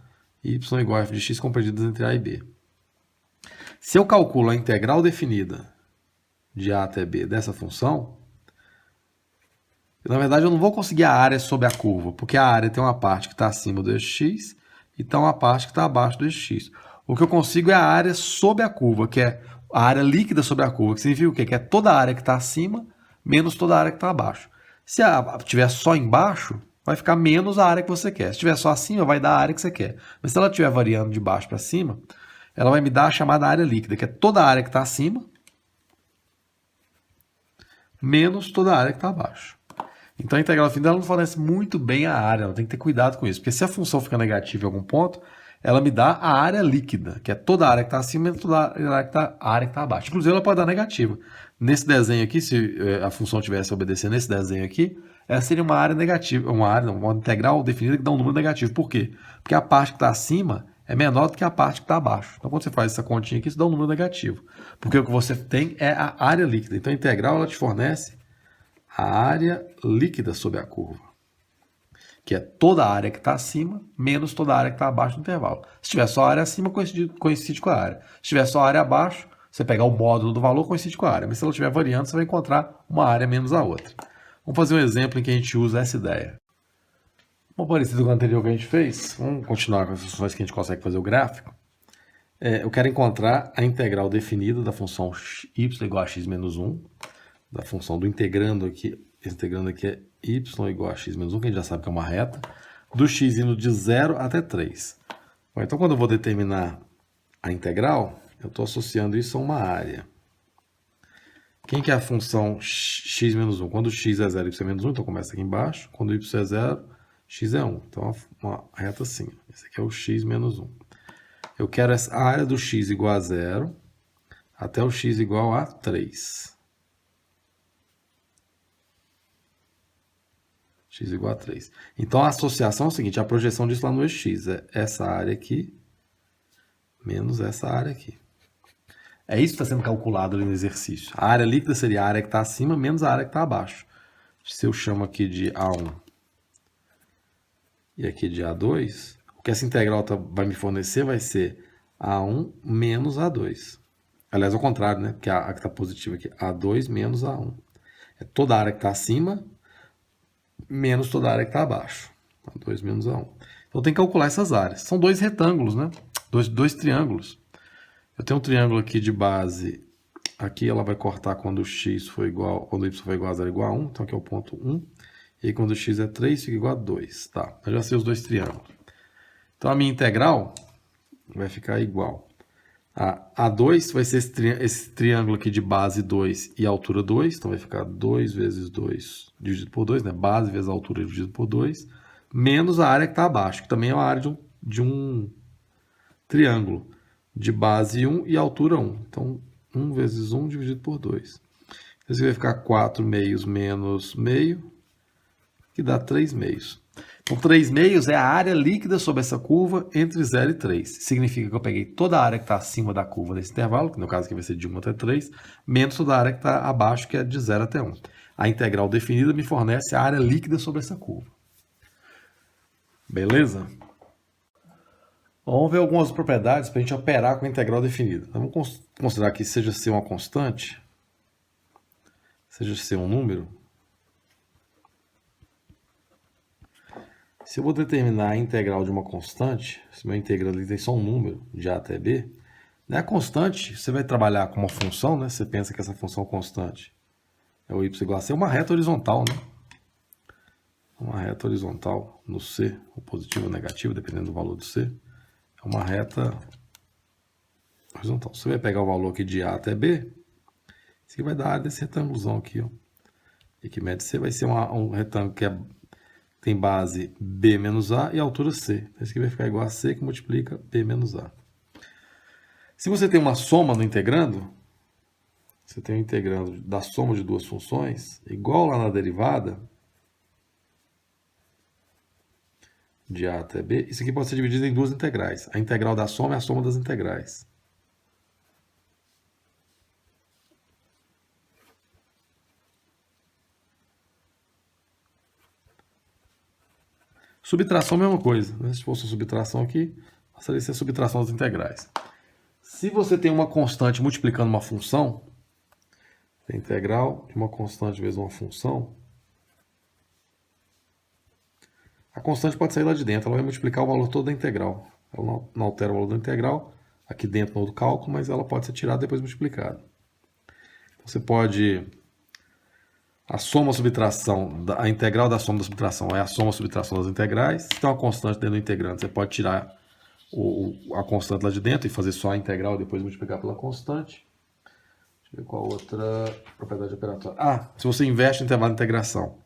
y igual a f de x compreendidas entre a e b. Se eu calculo a integral definida de a até b dessa função, na verdade eu não vou conseguir a área sobre a curva, porque a área tem uma parte que está acima do eixo x e tem uma parte que está abaixo do eixo x. O que eu consigo é a área sobre a curva, que é a área líquida sobre a curva, que significa o quê? Que é toda a área que está acima menos toda a área que está abaixo. Se estiver só embaixo, vai ficar menos a área que você quer. Se estiver só acima, vai dar a área que você quer. Mas se ela estiver variando de baixo para cima, ela vai me dar a chamada área líquida, que é toda a área que está acima menos toda a área que está abaixo. Então a integral definida não fornece muito bem a área, ela tem que ter cuidado com isso, porque se a função fica negativa em algum ponto, ela me dá a área líquida, que é toda a área que está acima menos toda a área que está abaixo. Inclusive, ela pode dar negativa. Nesse desenho aqui, se a função tivesse obedecendo nesse desenho aqui, essa seria uma área negativa, uma integral definida que dá um número negativo. Por quê? Porque a parte que está acima é menor do que a parte que está abaixo. Então, quando você faz essa continha aqui, isso dá um número negativo. Porque o que você tem é a área líquida. Então, a integral ela te fornece a área líquida sobre a curva, que é toda a área que está acima menos toda a área que está abaixo do intervalo. Se tiver só a área acima, coincide com a área. Se tiver só a área abaixo, você pegar o módulo do valor, coincide com a área. Mas se ela estiver variando, você vai encontrar uma área menos a outra. Vamos fazer um exemplo em que a gente usa essa ideia. Como parecido com o anterior que a gente fez, vamos continuar com as funções que a gente consegue fazer o gráfico. Eu quero encontrar a integral definida da função y igual a x menos 1, da função do integrando aqui. Esse integrando aqui é y igual a x menos 1, que a gente já sabe que é uma reta, do x indo de 0 até 3. Bom, então, quando eu vou determinar a integral, eu estou associando isso a uma área. Quem que é a função x menos 1? Quando x é 0, y é menos 1, então começa aqui embaixo. Quando y é 0, x é 1. Então, uma reta assim. Esse aqui é o x menos 1. Eu quero a área do x igual a 0 até o x igual a 3. X igual a 3. Então, a associação é o seguinte, a projeção disso lá no eixo x é essa área aqui menos essa área aqui. É isso que está sendo calculado ali no exercício. A área líquida seria a área que está acima menos a área que está abaixo. Se eu chamo aqui de A1 e aqui de A2, o que essa integral vai me fornecer vai ser A1 menos A2. Aliás, ao contrário, né? Porque a que está positiva aqui, A2 menos A1. É toda a área que está acima menos toda a área que está abaixo. A2 menos A1. Então, tem que calcular essas áreas. São dois retângulos, né? Dois triângulos. Eu tenho um triângulo aqui de base. Aqui ela vai cortar quando x for igual, quando y for igual a 0 igual a 1. Então, aqui é o ponto 1. E aí, quando x é 3, fica igual a 2. Tá, eu já sei os dois triângulos. Então, a minha integral vai ficar igual. A 2 vai ser esse triângulo aqui de base 2 e altura 2. Então, vai ficar 2 vezes 2 dividido por 2, né? Base vezes a altura dividido por 2. Menos a área que está abaixo, que também é a área de um triângulo de base 1 e altura 1. Então, 1 vezes 1 dividido por 2. Então, isso vai ficar 4 meios menos meio, que dá 3 meios. Então, 3 meios é a área líquida sobre essa curva entre 0 e 3. Significa que eu peguei toda a área que está acima da curva desse intervalo, que no caso aqui vai ser de 1 até 3, menos toda a área que está abaixo, que é de 0 até 1. A integral definida me fornece a área líquida sobre essa curva. Beleza? Vamos ver algumas propriedades para a gente operar com a integral definida. Então, vamos considerar que seja C uma constante, seja C um número. Se eu vou determinar a integral de uma constante, se meu integral ali tem só um número, de A até B, né, a constante, você vai trabalhar com uma função, né? Você pensa que essa função constante é o y igual a C, uma reta horizontal, né? Uma reta horizontal no C, ou positivo ou negativo, dependendo do valor do C. É uma reta horizontal. Você vai pegar o valor aqui de A até B, isso aqui vai dar a área desse retângulozão aqui, ó. E que mede C vai ser um retângulo que tem base B menos A e altura C. Então, isso aqui vai ficar igual a C que multiplica B menos A. Se você tem uma soma no integrando, você tem um integrando da soma de duas funções, igual lá na derivada, de A até B, isso aqui pode ser dividido em duas integrais. A integral da soma é a soma das integrais. Subtração é a mesma coisa, né? Se fosse a subtração aqui, passaria a ser a subtração das integrais. Se você tem uma constante multiplicando uma função, a integral de uma constante vezes uma função, a constante pode sair lá de dentro, ela vai multiplicar o valor todo da integral. Ela não altera o valor da integral aqui dentro do cálculo, mas ela pode ser tirada e depois multiplicada. Então, você pode... A soma subtração, a integral da soma da subtração é a soma subtração das integrais. Se tem uma constante dentro do integrando, você pode tirar a constante lá de dentro e fazer só a integral e depois multiplicar pela constante. Deixa eu ver qual outra propriedade operatória. Se você inverte o intervalo de integração.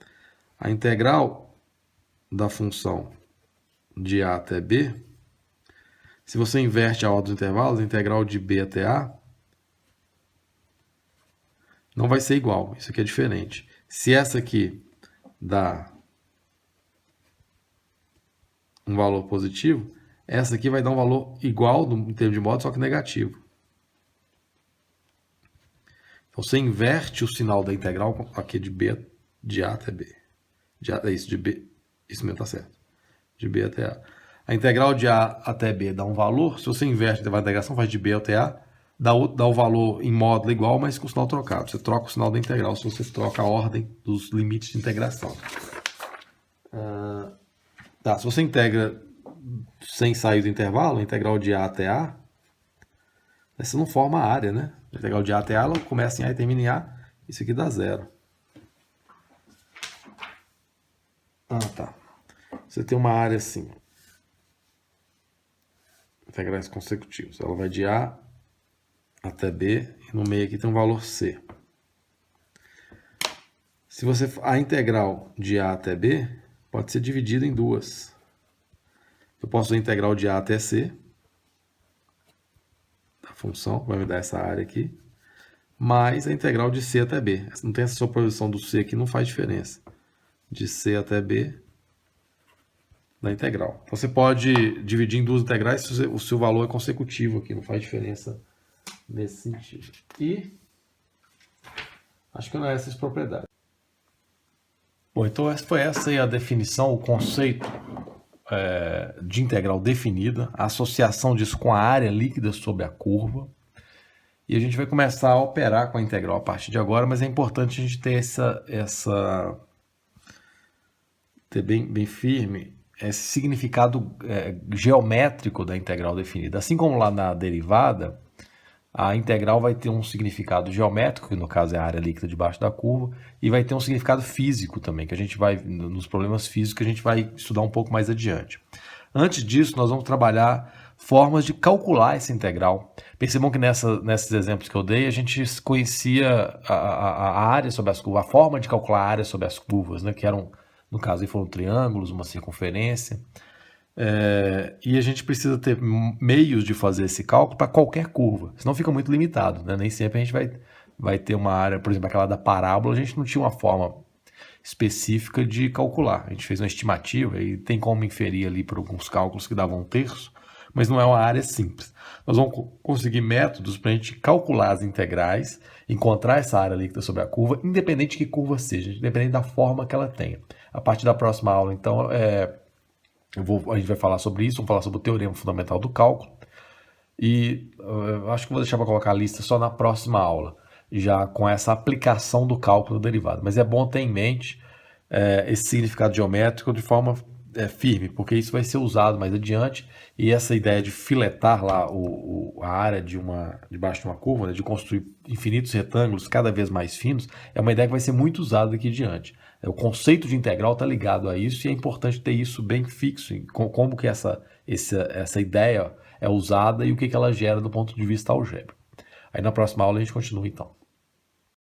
A integral da função de A até B Se você inverte a ordem dos intervalos, a integral de b até a não vai ser igual. Isso aqui é diferente. Se essa aqui dá um valor positivo, essa aqui vai dar um valor igual em termos de modo, só que negativo. Então você inverte o sinal da integral aqui de A até B. De B. Isso mesmo está certo. De B até A. A integral de A até B dá um valor. Se você inverte a integração, faz de B até A, dá o valor em módulo igual, mas com o sinal trocado. Você troca o sinal da integral se você troca a ordem dos limites de integração. Tá, se você integra sem sair do intervalo, a integral de A até A, você não forma a área, né? A integral de A até A, ela começa em A e termina em A. Isso aqui dá zero. Tá. Você tem uma área assim. Integrais consecutivos. Ela vai de A até B e no meio aqui tem um valor C. Se você a integral de A até B pode ser dividida em duas. Eu posso a integral de A até C da função, vai me dar essa área aqui, mais a integral de C até B. Não tem essa superposição do C aqui, não faz diferença. De C até B da integral. Então você pode dividir em duas integrais se o seu valor é consecutivo aqui, não faz diferença nesse sentido. E acho que não é essas propriedades. Bom, então foi essa aí a definição, o conceito de integral definida, a associação disso com a área líquida sobre a curva. E a gente vai começar a operar com a integral a partir de agora, mas é importante a gente ter ter bem firme esse significado geométrico da integral definida. Assim como lá na derivada, a integral vai ter um significado geométrico, que no caso é a área líquida debaixo da curva, e vai ter um significado físico também, que a gente vai, nos problemas físicos, que a gente vai estudar um pouco mais adiante. Antes disso, nós vamos trabalhar formas de calcular essa integral. Percebam que nesses exemplos que eu dei, a gente conhecia a área sobre as curvas, a forma de calcular a área sobre as curvas, né, que eram, no caso, aí foram triângulos, uma circunferência. E a gente precisa ter meios de fazer esse cálculo para qualquer curva, senão fica muito limitado, né? Nem sempre a gente vai ter uma área, por exemplo, aquela da parábola, a gente não tinha uma forma específica de calcular. A gente fez uma estimativa e tem como inferir ali por alguns cálculos que davam 1/3, mas não é uma área simples. Nós vamos conseguir métodos para a gente calcular as integrais, encontrar essa área líquida sobre a curva, independente de que curva seja, independente da forma que ela tenha. A partir da próxima aula, então, a gente vai falar sobre isso, vamos falar sobre o teorema fundamental do cálculo. E acho que vou deixar para colocar a lista só na próxima aula, já com essa aplicação do cálculo derivado. Mas é bom ter em mente esse significado geométrico de forma firme, porque isso vai ser usado mais adiante. E essa ideia de filetar lá a área debaixo de uma curva, né, de construir infinitos retângulos cada vez mais finos, é uma ideia que vai ser muito usada daqui adiante. O conceito de integral está ligado a isso e é importante ter isso bem fixo, como que essa ideia é usada e o que ela gera do ponto de vista algébrico. Aí na próxima aula a gente continua então.